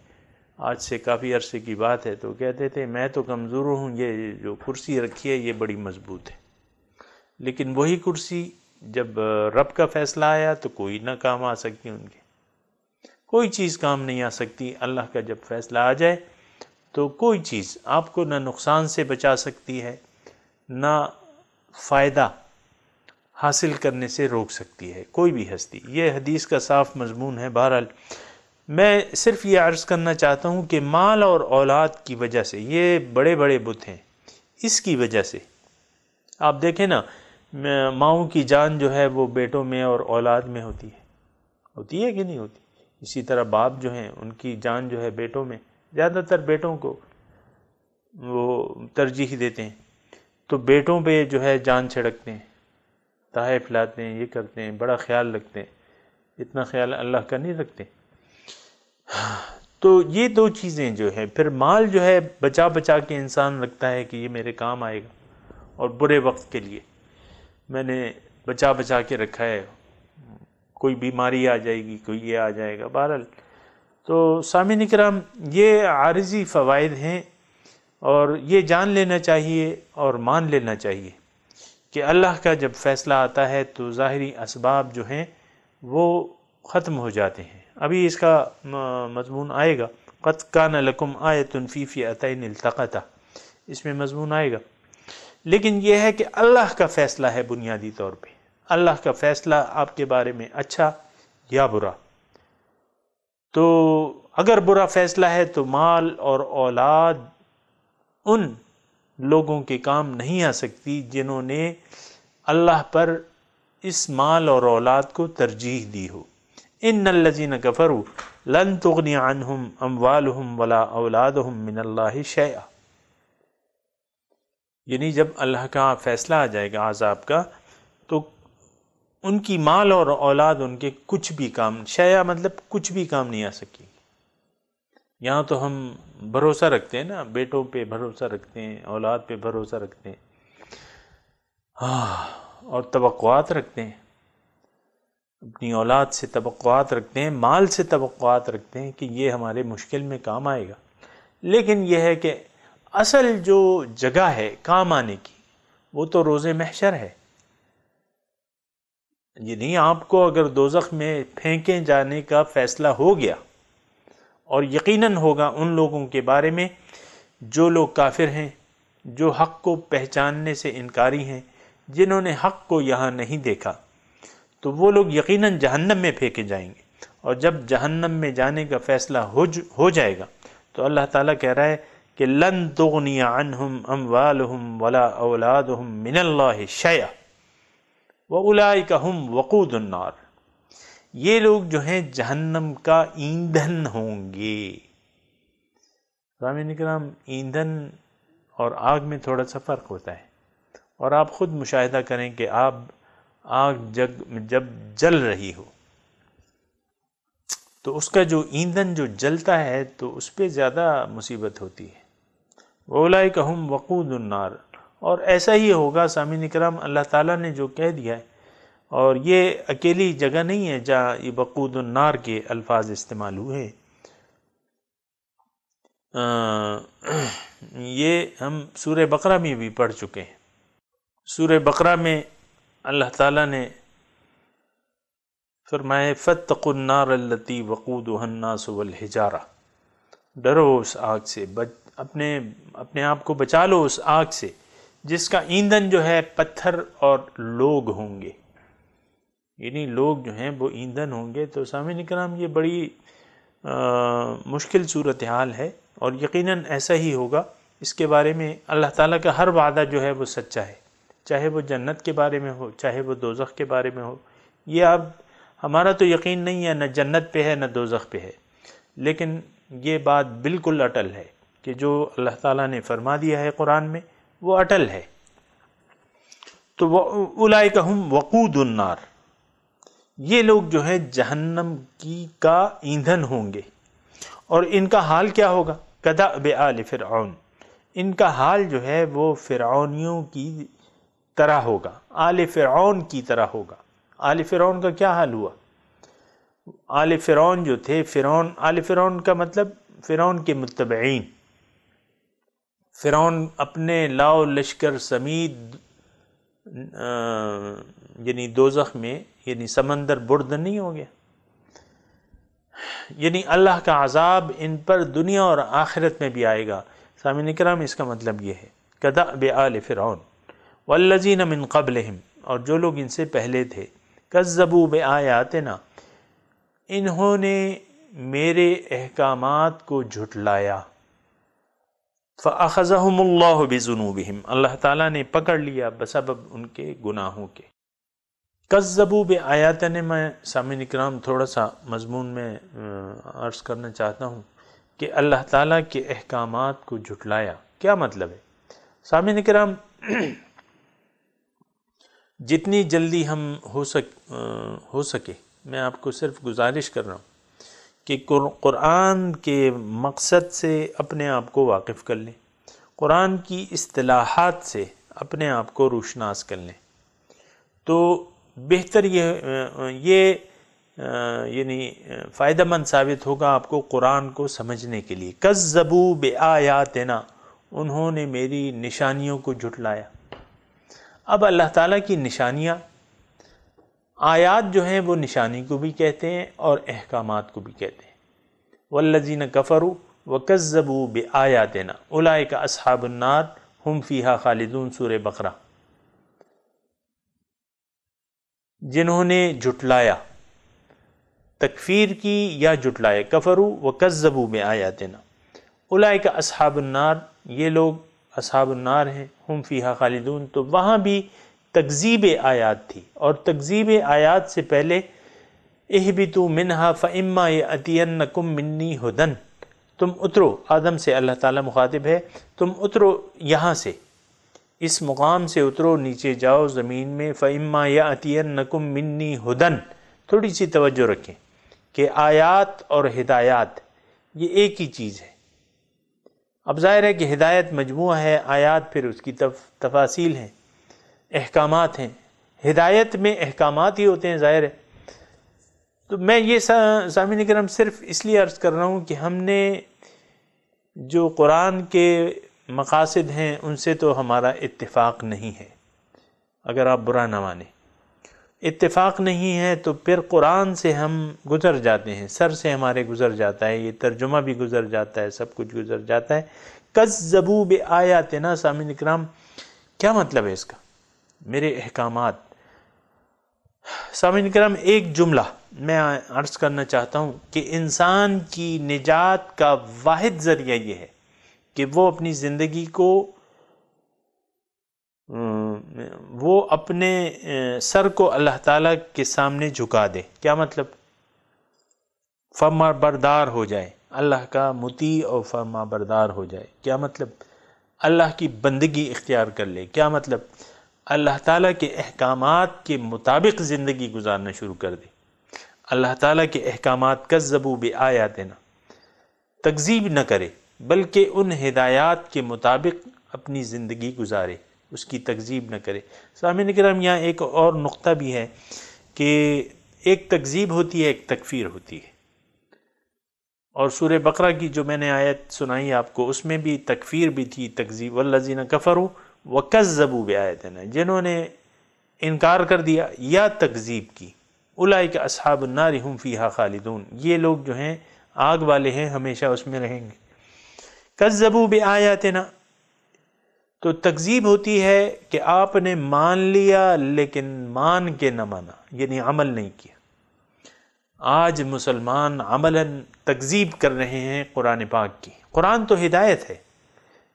آج سے کافی عرصے کی بات ہے، تو کہتے تھے میں تو کمزور ہوں، یہ جو کرسی رکھی ہے یہ بڑی مضبوط ہے، لیکن وہی کرسی جب رب کا فیصلہ آیا تو کوئی نہ کام آ سکتی ان کے، کوئی چیز کام نہیں آ سکتی۔ اللہ کا جب فیصلہ آ جائے تو کوئی چیز آپ کو نہ نقصان سے بچا سکتی ہے، نہ فائدہ حاصل کرنے سے روک سکتی ہے کوئی بھی ہستی۔ یہ حدیث کا صاف مضمون ہے۔ بہرحال میں صرف یہ عرض کرنا چاہتا ہوں کہ مال اور اولاد کی وجہ سے، یہ بڑے بڑے بت ہیں، اس کی وجہ سے آپ دیکھیں نا، ماؤں کی جان جو ہے وہ بیٹوں میں اور اولاد میں ہوتی ہے کہ نہیں ہوتی؟ اسی طرح باپ جو ہیں ان کی جان جو ہے بیٹوں میں، زیادہ تر بیٹوں کو وہ ترجیح دیتے ہیں، تو بیٹوں پہ جو ہے جان چھڑکتے ہیں، تحائف لاتے ہیں، یہ کرتے ہیں، بڑا خیال رکھتے ہیں، اتنا خیال اللہ کا نہیں رکھتے۔ تو یہ دو چیزیں جو ہیں، پھر مال جو ہے بچا بچا کے انسان رکھتا ہے کہ یہ میرے کام آئے گا، اور برے وقت کے لیے میں نے بچا بچا کے رکھا ہے، کوئی بیماری آ جائے گی، کوئی یہ آ جائے گا۔ بہرحال تو سامعین کرام، یہ عارضی فوائد ہیں، اور یہ جان لینا چاہیے اور مان لینا چاہیے کہ اللہ کا جب فیصلہ آتا ہے تو ظاہری اسباب جو ہیں وہ ختم ہو جاتے ہیں۔ ابھی اس کا مضمون آئے گا، قد کان لکم آیۃ فی فئتین التقطا، اس میں مضمون آئے گا۔ لیکن یہ ہے کہ اللہ کا فیصلہ ہے بنیادی طور پہ، اللہ کا فیصلہ آپ کے بارے میں اچھا یا برا۔ تو اگر برا فیصلہ ہے تو مال اور اولاد ان لوگوں کے کام نہیں آ سکتی جنہوں نے اللہ پر اس مال اور اولاد کو ترجیح دی ہو۔ ان الذین کفروا لن تغنی عنہم اموالہم ولا اولادہم من اللہ شیئا، یعنی جب اللہ کا فیصلہ آ جائے گا عذاب کا تو ان کی مال اور اولاد ان کے کچھ بھی کام، شیئا مطلب کچھ بھی کام نہیں آ سکے۔ یہاں تو ہم بھروسہ رکھتے ہیں نا، بیٹوں پہ بھروسہ رکھتے ہیں، اولاد پہ بھروسہ رکھتے ہیں۔ اور توقعات رکھتے ہیں، اپنی اولاد سے توقعات رکھتے ہیں، مال سے توقعات رکھتے ہیں کہ یہ ہمارے مشکل میں کام آئے گا، لیکن یہ ہے کہ اصل جو جگہ ہے کام آنے کی وہ تو روز محشر ہے۔ یہ نہیں، آپ کو اگر دوزخ میں پھینکے جانے کا فیصلہ ہو گیا، اور یقیناً ہوگا ان لوگوں کے بارے میں جو لوگ کافر ہیں، جو حق کو پہچاننے سے انکاری ہیں، جنہوں نے حق کو یہاں نہیں دیکھا، تو وہ لوگ یقیناً جہنم میں پھینکے جائیں گے۔ اور جب جہنم میں جانے کا فیصلہ ہو جائے گا تو اللہ تعالیٰ کہہ رہا ہے کہ لن تغنی عنہم اموالہم ولا اولادہم من اللہ شیئا واولئک ہم وقود النار۔ یہ لوگ جو ہیں جہنم کا ایندھن ہوں گے۔ سامعین کرام، ایندھن اور آگ میں تھوڑا سا فرق ہوتا ہے، اور آپ خود مشاہدہ کریں کہ آگ جب جل رہی ہو تو اس کا جو ایندھن جو جلتا ہے تو اس پہ زیادہ مصیبت ہوتی ہے۔ اولئک ہم وقود النار، اور ایسا ہی ہوگا سامعین کرام، اللہ تعالیٰ نے جو کہہ دیا ہے، اور یہ اکیلی جگہ نہیں ہے جہاں یہ وقود النار کے الفاظ استعمال ہوئے، یہ ہم سورہ بقرہ میں بھی پڑھ چکے ہیں۔ سورہ بقرہ میں اللہ تعالیٰ نے فرمائے فاتقوا النار التی وقودها الناس والحجارہ، ڈرو اس آگ سے، اپنے آپ کو بچا لو اس آگ سے جس کا ایندھن جو ہے پتھر اور لوگ ہوں گے، یعنی لوگ جو ہیں وہ ایندھن ہوں گے۔ تو سامعین کرام، یہ بڑی مشکل صورتحال ہے، اور یقیناً ایسا ہی ہوگا۔ اس کے بارے میں اللہ تعالیٰ کا ہر وعدہ جو ہے وہ سچا ہے، چاہے وہ جنت کے بارے میں ہو، چاہے وہ دوزخ کے بارے میں ہو۔ یہ اب ہمارا تو یقین نہیں ہے، نہ جنت پہ ہے نہ دوزخ پہ ہے، لیکن یہ بات بالکل اٹل ہے کہ جو اللہ تعالیٰ نے فرما دیا ہے قرآن میں وہ اٹل ہے۔ تو اولئک ہم وقود النار، یہ لوگ جو ہے جہنم کا ایندھن ہوں گے، اور ان کا حال کیا ہوگا؟ کدأب آل فرعون، ان کا حال جو ہے وہ فرعونیوں کی طرح ہوگا، آل فرعون کی طرح ہوگا۔ آل فرعون کا کیا حال ہوا؟ آل فرعون جو تھے، آل فرعون کا مطلب فرعون کے متبعین، فرعون اپنے لاؤ لشکر سمیت یعنی دوزخ میں، یعنی سمندر برد نہیں ہو گیا، یعنی اللہ کا عذاب ان پر دنیا اور آخرت میں بھی آئے گا۔ سامعین کرام، اس کا مطلب یہ ہے کدأب آل فرعون والذین من قبلہم، اور جو لوگ ان سے پہلے تھے، کذبوا بآیاتنا، انہوں نے میرے احکامات کو جھٹلایا، فأخذہم اللہ بذنوبہم، اللہ تعالیٰ نے پکڑ لیا بسبب ان کے گناہوں کے۔ کذبوا بآیاتنا، میں سامعین کرام تھوڑا سا مضمون میں عرض کرنا چاہتا ہوں کہ اللہ تعالیٰ کے احکامات کو جھٹلایا کیا مطلب ہے؟ سامعین کرام، جتنی جلدی ہم ہو سکے میں آپ کو صرف گزارش کر رہا ہوں کہ قرآن کے مقصد سے اپنے آپ کو واقف کر لیں، قرآن کی اصطلاحات سے اپنے آپ کو روشناس کر لیں، تو بہتر یہ یعنی فائدہ مند ثابت ہوگا آپ کو قرآن کو سمجھنے کے لیے۔ کذبوا بآیاتنا، انہوں نے میری نشانیوں کو جھٹلایا۔ اب اللہ تعالیٰ کی نشانیاں، آیات جو ہیں وہ نشانی کو بھی کہتے ہیں اور احکامات کو بھی کہتے ہیں۔ والذین کفروا وکذبوا بآیاتنا اولئک اصحاب النار ہم فیہا خالدون، سورہ بقرہ۔ جنہوں نے جھٹلایا، تکفیر کی یا جھٹلایا، کفروا وکذبوا بآیاتنا اولئک اصحاب النار، یہ لوگ اصحاب النار ہیں، ہم فیہا خالدون۔ تو وہاں بھی تکذیب آیات تھی، اور تکذیب آیات سے پہلے اہبطوا منہا فاما یأتینکم منی ھدی، تم اترو، آدم سے اللہ تعالیٰ مخاطب ہے، تم اترو یہاں سے، اس مقام سے اترو، نیچے جاؤ زمین میں، فاما یأتینکم منی ھدی۔ تھوڑی سی توجہ رکھیں کہ آیات اور ہدایات یہ ایک ہی چیز ہے۔ اب ظاہر ہے کہ ہدایت مجموعہ ہے، آیات پھر اس کی تفاصیل ہیں، احکامات ہیں، ہدایت میں احکامات ہی ہوتے ہیں، ظاہر ہے۔ تو میں یہ سامعین کرام صرف اس لیے عرض کر رہا ہوں کہ ہم نے جو قرآن کے مقاصد ہیں ان سے تو ہمارا اتفاق نہیں ہے، اگر آپ برا نہ مانیں، اتفاق نہیں ہے تو پھر قرآن سے ہم گزر جاتے ہیں، سر سے ہمارے گزر جاتا ہے، یہ ترجمہ بھی گزر جاتا ہے، سب کچھ گزر جاتا ہے۔ کذبوا بآیاتنا، سامعین کرام کیا مطلب ہے اس کا؟ میرے احکامات۔ سامعین کرام ایک جملہ میں عرض کرنا چاہتا ہوں کہ انسان کی نجات کا واحد ذریعہ یہ ہے کہ وہ اپنی زندگی کو وہ اپنے سر کو اللہ تعالیٰ کے سامنے جھکا دے۔ کیا مطلب؟ فرما بردار ہو جائے، اللہ کا مطیع اور فرما بردار ہو جائے۔ کیا مطلب؟ اللہ کی بندگی اختیار کر لے۔ کیا مطلب؟ اللہ تعالیٰ کے احکامات کے مطابق زندگی گزارنا شروع کر دے۔ اللہ تعالیٰ کے احکامات کذبوا بآیاتنا، تکذیب نہ کرے بلکہ ان ہدایات کے مطابق اپنی زندگی گزارے، اس کی تکذیب نہ کرے۔ سامعین کرام یہاں ایک اور نقطہ بھی ہے کہ ایک تکذیب ہوتی ہے، ایک تکفیر ہوتی ہے، اور سورہ بقرہ کی جو میں نے آیت سنائی آپ کو اس میں بھی تکفیر بھی تھی، تکذیب، والذین کفروا وکذبوا بآیاتنا، جنہوں نے انکار کر دیا یا تکذیب کی، اولئک اصحاب النار ہم فیہا خالدون، یہ لوگ جو ہیں آگ والے ہیں، ہمیشہ اس میں رہیں گے۔ کذبوا بآیاتنا، تو تکذیب ہوتی ہے کہ آپ نے مان لیا لیکن مان کے نہ مانا، یعنی عمل نہیں کیا۔ آج مسلمان عملاً تکذیب کر رہے ہیں قرآن پاک کی۔ قرآن تو ہدایت ہے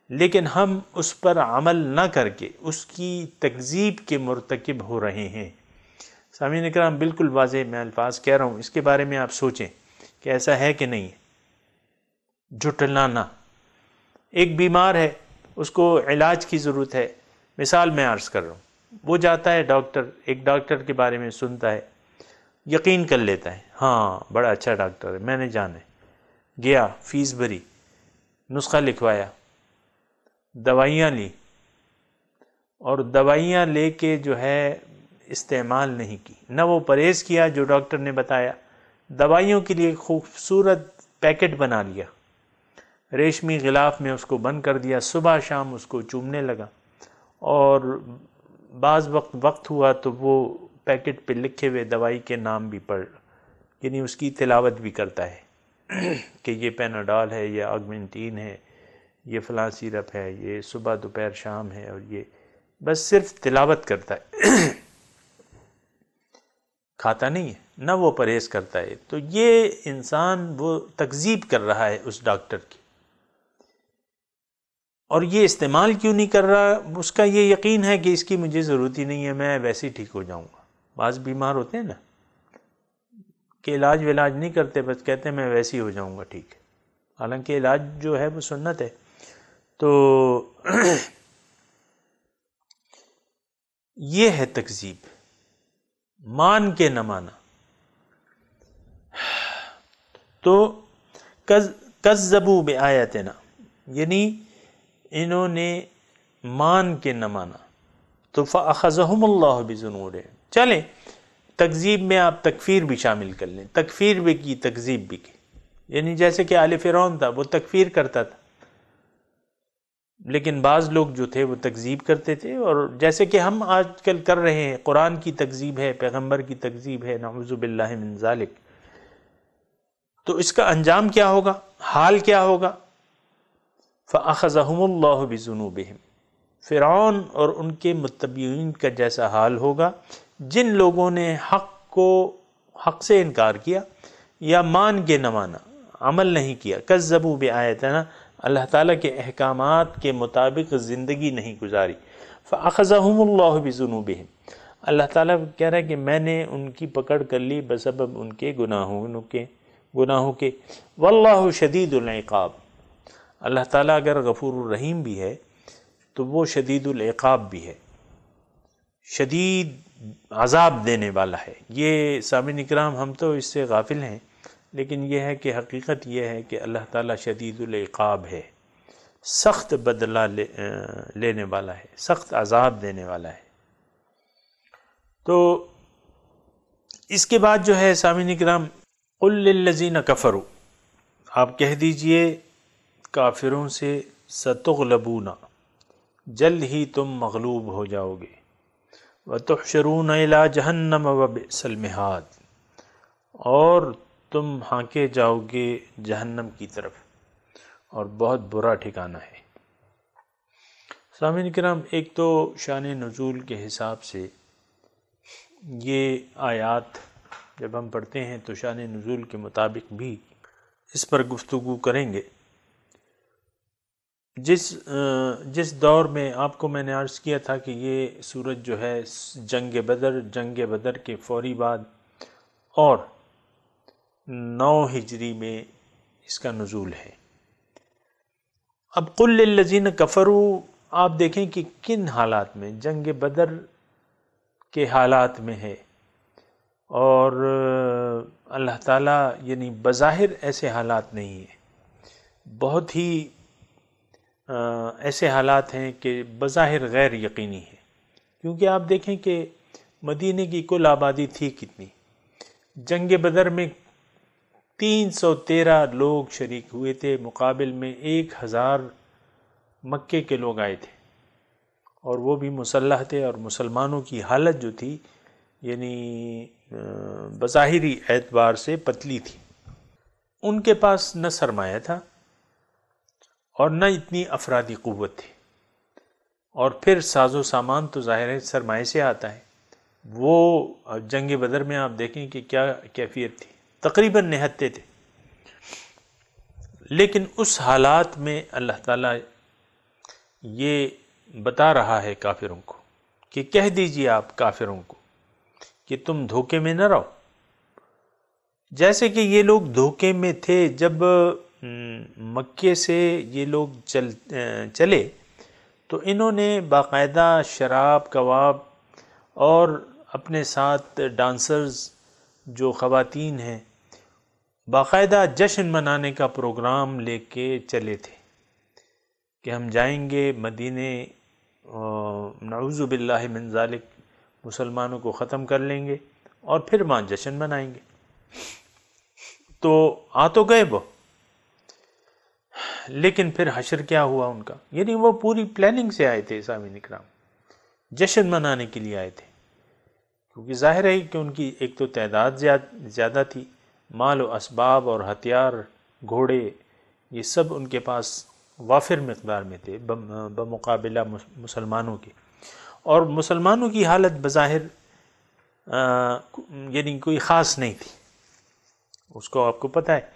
لیکن ہم اس پر عمل نہ کر کے اس کی تکذیب کے مرتکب ہو رہے ہیں۔ سامعین اکرام بالکل واضح میں الفاظ کہہ رہا ہوں، اس کے بارے میں آپ سوچیں کہ ایسا ہے کہ نہیں ہے۔ جھٹلانا، ایک بیمار ہے، اس کو علاج کی ضرورت ہے، مثال میں عرض کر رہا ہوں، وہ جاتا ہے ایک ڈاکٹر کے بارے میں سنتا ہے، یقین کر لیتا ہے، ہاں بڑا اچھا ڈاکٹر ہے، میں نے جانا ہے، گیا، فیس بھری، نسخہ لکھوایا، دوائیاں لی، اور دوائیاں لے کے جو ہے استعمال نہیں کی، نہ وہ پرہیز کیا جو ڈاکٹر نے بتایا، دوائیوں کے لیے خوبصورت پیکٹ بنا لیا، ریشمی غلاف میں اس کو بند کر دیا، صبح شام اس کو چومنے لگا، اور بعض وقت ہوا تو وہ پیکٹ پہ لکھے ہوئے دوائی کے نام بھی پڑھ، یعنی اس کی تلاوت بھی کرتا ہے کہ یہ پیناڈول ہے، یہ آگمنٹین ہے، یہ فلاں سیرپ ہے، یہ صبح دوپہر شام ہے، اور یہ بس صرف تلاوت کرتا ہے، کھاتا نہیں ہے، نہ وہ پرہیز کرتا ہے۔ تو یہ انسان وہ تکذیب کر رہا ہے اس ڈاکٹر کی، اور یہ استعمال کیوں نہیں کر رہا؟ اس کا یہ یقین ہے کہ اس کی مجھے ضرورت ہی نہیں ہے، میں ویسے ہی ٹھیک ہو جاؤں گا۔ بعض بیمار ہوتے ہیں نا کہ علاج نہیں کرتے، بس کہتے ہیں میں ویسے ہی ہو جاؤں گا ٹھیک، حالانکہ علاج جو ہے وہ سنت ہے۔ تو یہ ہے تکذیب، مان کے نہ مانا۔ تو کذبوا بآیاتنا، یعنی انہوں نے مان کے نہ مانا، تو فأخذہم اللہ بذنوبہم۔ چلیں تکذیب میں آپ تکفیر بھی شامل کر لیں، تکفیر بھی کی، تکذیب بھی کی، یعنی جیسے کہ آل فرعون تھا، وہ تکفیر کرتا تھا، لیکن بعض لوگ جو تھے وہ تکذیب کرتے تھے، اور جیسے کہ ہم آج کل کر رہے ہیں، قرآن کی تکذیب ہے، پیغمبر کی تکذیب ہے، نعوذ باللہ من ذالک۔ تو اس کا انجام کیا ہوگا، حال کیا ہوگا؟ فَأَخَذَهُمُ اللَّهُ بِذُنُوبِهِمْ، فرعون اور ان کے متبعین کا جیسا حال ہوگا جن لوگوں نے حق سے انکار کیا یا مان کے نہ مانا، عمل نہیں کیا، کذبوا بآیاتنا، اللہ تعالیٰ کے احکامات کے مطابق زندگی نہیں گزاری۔ فَأَخَذَهُمُ اللَّهُ بِذُنُوبِهِمْ، اللہ تعالیٰ کہہ رہا ہے کہ میں نے ان کی پکڑ کر لی بسبب ان کے گناہوں کے۔ واللہ شدید العقاب، اللہ تعالیٰ اگر غفور الرحیم بھی ہے تو وہ شدید العقاب بھی ہے، شدید عذاب دینے والا ہے۔ یہ سامعین اکرام ہم تو اس سے غافل ہیں، لیکن یہ ہے کہ حقیقت یہ ہے کہ اللہ تعالیٰ شدید العقاب ہے، سخت بدلہ لینے والا ہے، سخت عذاب دینے والا ہے۔ تو اس کے بعد جو ہے سامعین کرام، قل للذین کفروا، آپ کہہ دیجئے کافروں سے، ستغلبون، جلد ہی تم مغلوب ہو جاؤ گے، وتحشرون الی جہنم وبئس المہاد، اور تم ہانکے جاؤ گے جہنم کی طرف، اور بہت برا ٹھکانہ ہے۔ سامعین کرام، ایک تو شان نزول کے حساب سے یہ آیات جب ہم پڑھتے ہیں تو شان نزول کے مطابق بھی اس پر گفتگو کریں گے۔ جس دور میں آپ کو میں نے عرض کیا تھا کہ یہ سورج جو ہے جنگ بدر کے فوری بعد اور 9 ہجری میں اس کا نزول ہے۔ اب قل للذین کفروا، آپ دیکھیں کہ کن حالات میں، جنگ بدر کے حالات میں ہے، اور اللہ تعالیٰ یعنی بظاہر ایسے حالات نہیں ہیں، بہت ہی ایسے حالات ہیں کہ بظاہر غیر یقینی ہیں، کیونکہ آپ دیکھیں کہ مدینے کی کل آبادی تھی کتنی، جنگ بدر میں 313 لوگ شریک ہوئے تھے، مقابل میں 1000 مکے کے لوگ آئے تھے، اور وہ بھی مسلح تھے، اور مسلمانوں کی حالت جو تھی یعنی بظاہری اعتبار سے پتلی تھی۔ ان کے پاس نہ سرمایہ تھا اور نہ اتنی افرادی قوت تھی، اور پھر ساز و سامان تو ظاہر ہے سرمایہ سے آتا ہے۔ وہ جنگ بدر میں آپ دیکھیں کہ کیا کیفیت تھی، تقریباً نہتے تھے، لیکن اس حالات میں اللہ تعالیٰ یہ بتا رہا ہے کافروں کو کہ کہہ دیجئے آپ کافروں کو کہ تم دھوکے میں نہ رہو، جیسے کہ یہ لوگ دھوکے میں تھے جب مکے سے یہ لوگ چلے تو انہوں نے باقاعدہ شراب کباب اور اپنے ساتھ ڈانسرز جو خواتین ہیں باقاعدہ جشن منانے کا پروگرام لے کے چلے تھے کہ ہم جائیں گے مدینے، نعوذ باللہ من ذالک، مسلمانوں کو ختم کر لیں گے اور پھر وہاں جشن منائیں گے۔ تو آ تو گئے وہ، لیکن پھر حشر کیا ہوا ان کا، یعنی وہ پوری پلاننگ سے آئے تھے سامعین اکرام، جشن منانے کے لیے آئے تھے، کیونکہ ظاہر ہے کہ ان کی ایک تو تعداد زیادہ تھی، مال و اسباب اور ہتھیار، گھوڑے، یہ سب ان کے پاس وافر مقدار میں تھے بمقابلہ مسلمانوں کے، اور مسلمانوں کی حالت بظاہر یعنی کوئی خاص نہیں تھی، اس کو آپ کو پتہ ہے،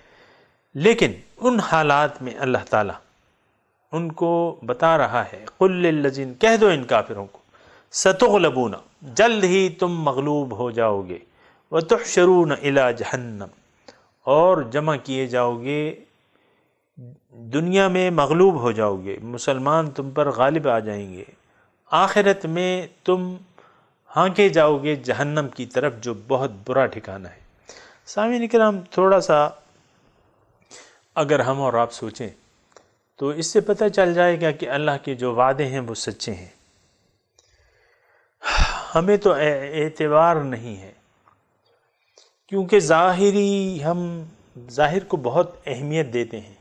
لیکن ان حالات میں اللہ تعالیٰ ان کو بتا رہا ہے، قل للذین، کہہ دو ان کافروں کو، ستغلبون، جلد ہی تم مغلوب ہو جاؤ گے، وتحشرون الی جہنم، اور جمع کیے جاؤ گے دنیا میں، مغلوب ہو جاؤ گے، مسلمان تم پر غالب آ جائیں گے، آخرت میں تم ہانکے جاؤ گے جہنم کی طرف جو بہت برا ٹھکانہ ہے۔ سامعین کرام، تھوڑا سا اگر ہم اور آپ سوچیں تو اس سے پتہ چل جائے گا کہ اللہ کے جو وعدے ہیں وہ سچے ہیں۔ ہمیں تو اعتبار نہیں ہے، کیونکہ ہم ظاہر کو بہت اہمیت دیتے ہیں۔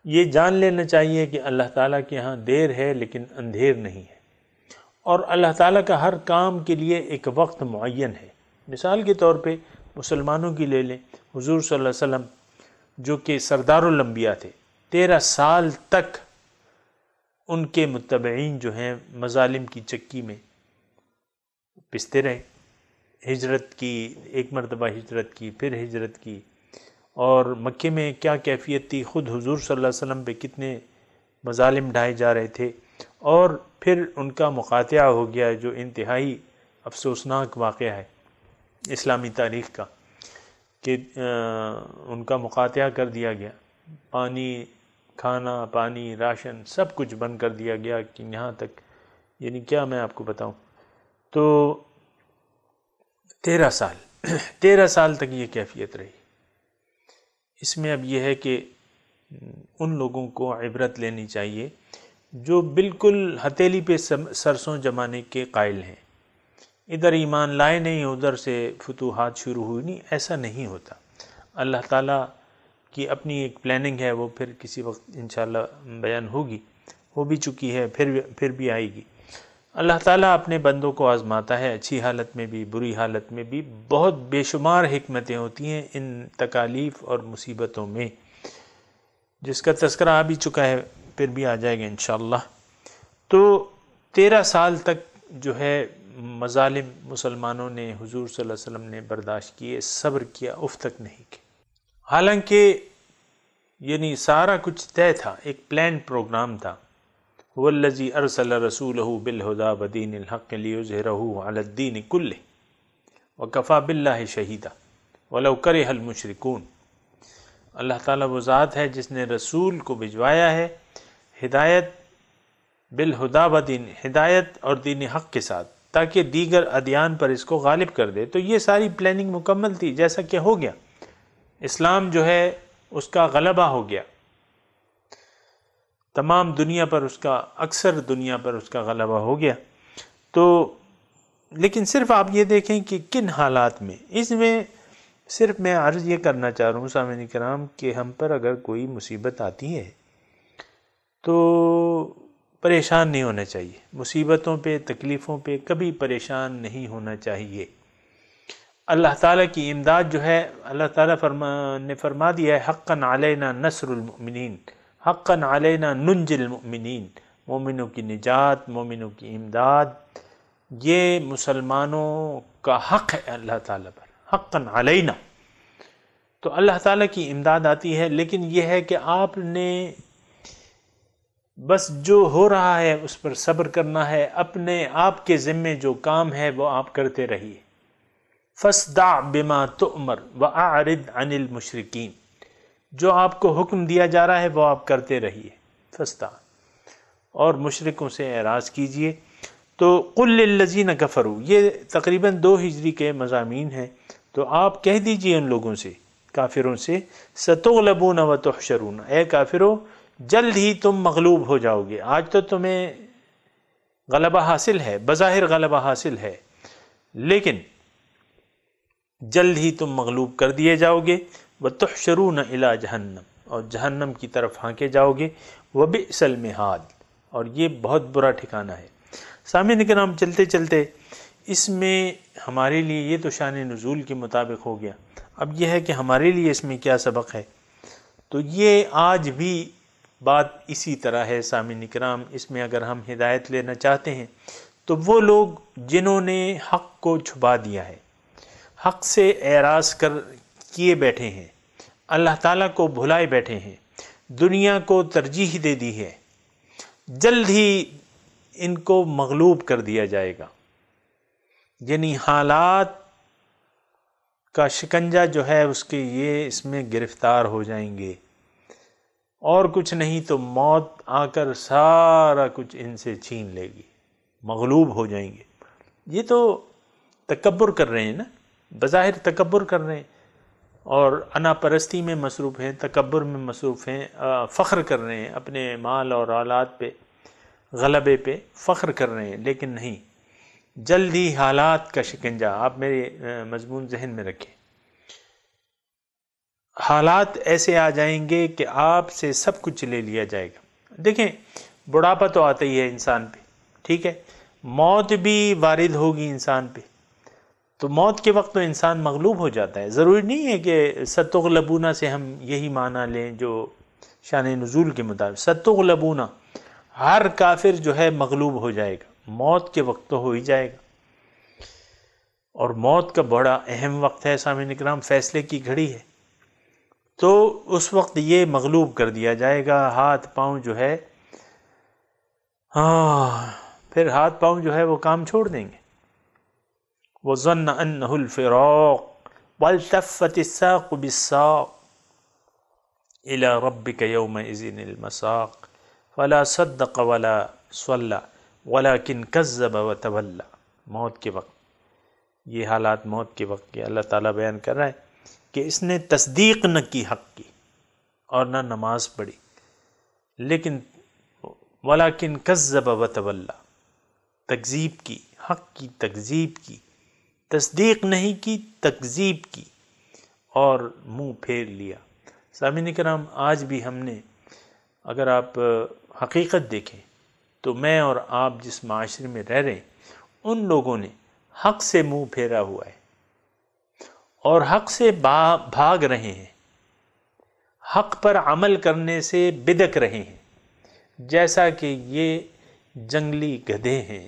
یہ جان لینا چاہیے کہ اللہ تعالیٰ کے ہاں دیر ہے لیکن اندھیر نہیں ہے، اور اللہ تعالیٰ کا ہر کام کے لیے ایک وقت معین ہے۔ مثال کے طور پہ مسلمانوں کی لے لیں، حضور صلی اللہ علیہ وسلم جو کہ سردار الانبیاء تھے، 13 سال تک ان کے متبعین جو ہیں مظالم کی چکی میں پستے رہے، ہجرت کی، ایک مرتبہ ہجرت کی، پھر ہجرت کی، اور مکے میں کیا کیفیت تھی، خود حضور صلی اللہ علیہ وسلم پہ کتنے مظالم ڈھائے جا رہے تھے، اور پھر ان کا مقاطعہ ہو گیا جو انتہائی افسوسناک واقعہ ہے اسلامی تاریخ کا، کہ ان کا مقاطعہ کر دیا گیا، پانی، کھانا پانی، راشن سب کچھ بند کر دیا گیا، کہ یہاں تک یعنی کیا میں آپ کو بتاؤں۔ تو 13 سال تک یہ کیفیت رہی۔ اس میں اب یہ ہے کہ ان لوگوں کو عبرت لینی چاہیے جو بالکل ہتھیلی پہ سرسوں جمانے کے قائل ہیں، ادھر ایمان لائے نہیں ادھر سے فتوحات شروع ہوئی نہیں، ایسا نہیں ہوتا۔ اللہ تعالیٰ کی اپنی ایک پلاننگ ہے، وہ پھر کسی وقت انشاءاللہ بیان ہوگی، ہو بھی چکی ہے، پھر بھی آئے گی۔ اللہ تعالیٰ اپنے بندوں کو آزماتا ہے، اچھی حالت میں بھی بری حالت میں بھی۔ بہت بے شمار حکمتیں ہوتی ہیں ان تکالیف اور مصیبتوں میں، جس کا تذکرہ آ بھی چکا ہے، پھر بھی آ جائے گا انشاءاللہ۔ تو 13 سال تک جو ہے مظالم مسلمانوں نے حضور صلی اللہ علیہ وسلم نے برداشت کیے، صبر کیا، اف تک نہیں کی، حالانکہ یعنی سارا کچھ طے تھا، ایک پلان پروگرام تھا۔ هو الذی ارسل رسولہ بالہدی ودین الحق لیظہرہ علی الدین کلہ وکفی باللہ شہیدا ولو کرہ المشرکون۔ اللہ تعالیٰ وہ ذات ہے جس نے رسول کو بھجوایا ہے ہدایت بالہدی ودین، ہدایت اور دین حق کے ساتھ، تاکہ دیگر ادیان پر اس کو غالب کر دے۔ تو یہ ساری پلاننگ مکمل تھی، جیسا کہ ہو گیا۔ اسلام جو ہے اس کا غلبہ ہو گیا، تمام دنیا پر اس کا، اکثر دنیا پر اس کا غلبہ ہو گیا۔ تو لیکن صرف آپ یہ دیکھیں کہ کن حالات میں، اس میں صرف میں عرض یہ کرنا چاہ رہا ہوں سامعین کرام کہ ہم پر اگر کوئی مصیبت آتی ہے تو پریشان نہیں ہونا چاہیے، مصیبتوں پہ تکلیفوں پہ کبھی پریشان نہیں ہونا چاہیے۔ اللہ تعالیٰ کی امداد جو ہے، اللہ تعالیٰ نے فرما دیا ہے حقاً علینا نصر المؤمنین، حقاً علینا ننجی المؤمنین، مومنوں کی نجات، مومنوں کی امداد، یہ مسلمانوں کا حق ہے اللہ تعالیٰ پر، حقاً علینا۔ تو اللہ تعالیٰ کی امداد آتی ہے، لیکن یہ ہے کہ آپ نے بس جو ہو رہا ہے اس پر صبر کرنا ہے، اپنے آپ کے ذمے جو کام ہے وہ آپ کرتے رہیے۔ فاصدع بما تؤمر واعرض عن المشرکین، جو آپ کو حکم دیا جا رہا ہے وہ آپ کرتے رہیے، فاصدع، اور مشرکوں سے اعراض کیجئے۔ تو قل للذین کفروا، یہ تقریباً 2 ہجری کے مضامین ہیں، تو آپ کہہ دیجئے ان لوگوں سے، کافروں سے، ستغلبون وتحشرون، اے کافروں جلد ہی تم مغلوب ہو جاؤ گے۔ آج تو تمہیں غلبہ حاصل ہے، بظاہر غلبہ حاصل ہے، لیکن جلد ہی تم مغلوب کر دیے جاؤ گے۔ وتحشرون الی جہنم، اور جہنم کی طرف ہانکے جاؤ گے۔ وبئس المہاد، اور یہ بہت برا ٹھکانہ ہے۔ سامعین کرام، چلتے چلتے اس میں ہمارے لیے یہ تو شان نزول کے مطابق ہو گیا، اب یہ ہے کہ ہمارے لیے اس میں کیا سبق ہے۔ تو یہ آج بھی بات اسی طرح ہے سامعین کرام، اس میں اگر ہم ہدایت لینا چاہتے ہیں تو وہ لوگ جنہوں نے حق کو چھپا دیا ہے، حق سے اعراض کیے بیٹھے ہیں، اللہ تعالیٰ کو بھلائے بیٹھے ہیں، دنیا کو ترجیح دے دی ہے، جلد ہی ان کو مغلوب کر دیا جائے گا۔ یعنی حالات کا شکنجہ جو ہے اس میں گرفتار ہو جائیں گے، اور کچھ نہیں تو موت آ کر سارا کچھ ان سے چھین لے گی، مغلوب ہو جائیں گے۔ یہ تو تکبر کر رہے ہیں نا، بظاہر تکبر کر رہے ہیں، اور انا پرستی میں مصروف ہیں، تکبر میں مصروف ہیں، فخر کر رہے ہیں اپنے مال اور اولاد پہ، غلبے پہ فخر کر رہے ہیں، لیکن نہیں، جلد ہی حالات کا شکنجہ، آپ میرے مضمون ذہن میں رکھیں، حالات ایسے آ جائیں گے کہ آپ سے سب کچھ لے لیا جائے گا۔ دیکھیں، بڑھاپا تو آتا ہی ہے انسان پہ، ٹھیک ہے، موت بھی وارد ہوگی انسان پہ، تو موت کے وقت تو انسان مغلوب ہو جاتا ہے۔ ضروری نہیں ہے کہ ستغلبون سے ہم یہی معنی لیں جو شان نزول کے مطابق، ستغلبون، ہر کافر جو ہے مغلوب ہو جائے گا، موت کے وقت تو ہو ہی جائے گا، اور موت کا بڑا اہم وقت ہے سامعین کرام، فیصلے کی گھڑی ہے۔ تو اس وقت یہ مغلوب کر دیا جائے گا، ہاتھ پاؤں جو ہے، پھر ہاتھ پاؤں جو ہے وہ کام چھوڑ دیں گے۔ وَظَنَّ أَنَّهُ الْفِرَاقُ وَالْتَفَّتِ السَّاقُ بِالسَّاقِ إِلَى رَبِّكَ يَوْمَئِذٍ الْمَسَاقُ فَلَا صَدَّقَ وَلَا صَلَّى وَلَكِنْ كَذَّبَ وَتَوَلَّى۔ موت کے وقت، یہ حالات موت کے وقت کے اللہ تعالیٰ بیان کر رہا ہے کہ اس نے تصدیق نہ کی حق کی، اور نہ نماز پڑھی، لیکن وَلَكِنْ كَذَّبَ وَتَوَلَّى، تکذیب کی، حق کی تکذیب کی، تصدیق نہیں کی، تکذیب کی اور منہ پھیر لیا۔ سامعین کرام، آج بھی ہم نے، اگر آپ حقیقت دیکھیں تو میں اور آپ جس معاشرے میں رہ رہے ہیں، ان لوگوں نے حق سے منہ پھیرا ہوا ہے اور حق سے بھاگ رہے ہیں، حق پر عمل کرنے سے بدک رہے ہیں، جیسا کہ یہ جنگلی گدھے ہیں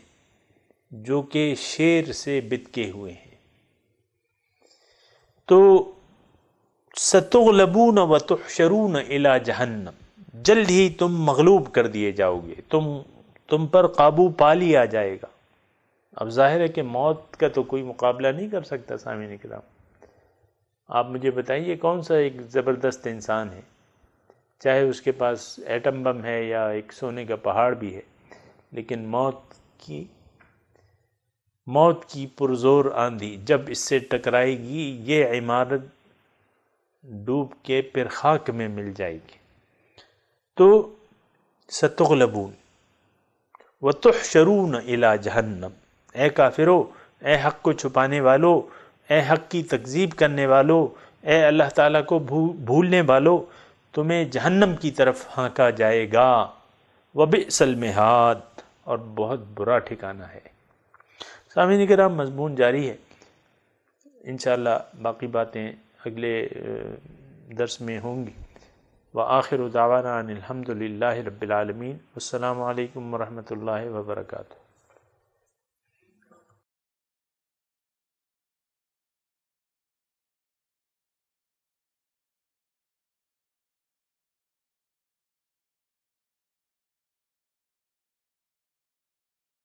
جو کہ شیر سے بدکے ہوئے ہیں۔ تو ستغلبون وتحشرون الی جہنم، جلد ہی تم مغلوب کر دیے جاؤ گے، تم پر قابو پا لیا جائے گا۔ اب ظاہر ہے کہ موت کا تو کوئی مقابلہ نہیں کر سکتا۔ سامعین کرام، آپ مجھے بتائیے کون سا ایک زبردست انسان ہے، چاہے اس کے پاس ایٹم بم ہے یا ایک سونے کا پہاڑ بھی ہے، لیکن موت کی پرزور آندھی جب اس سے ٹکرائے گی، یہ عمارت ڈوب کے پھر خاک میں مل جائے گی۔ تو ستغلبون وتحشرون الی جہنم، اے کافرو، اے حق کو چھپانے والو، اے حق کی تکذیب کرنے والو، اے اللہ تعالیٰ کو بھولنے والو، تمہیں جہنم کی طرف ہانکا جائے گا۔ وبئس المہاد، اور بہت برا ٹھکانہ ہے۔ سامعین کرام، مضمون جاری ہے، انشاءاللہ باقی باتیں اگلے درس میں ہوں گی۔ وآخر دعوانا ان الحمد للہ رب العالمین۔ السلام علیکم ورحمۃ اللہ وبرکاتہ۔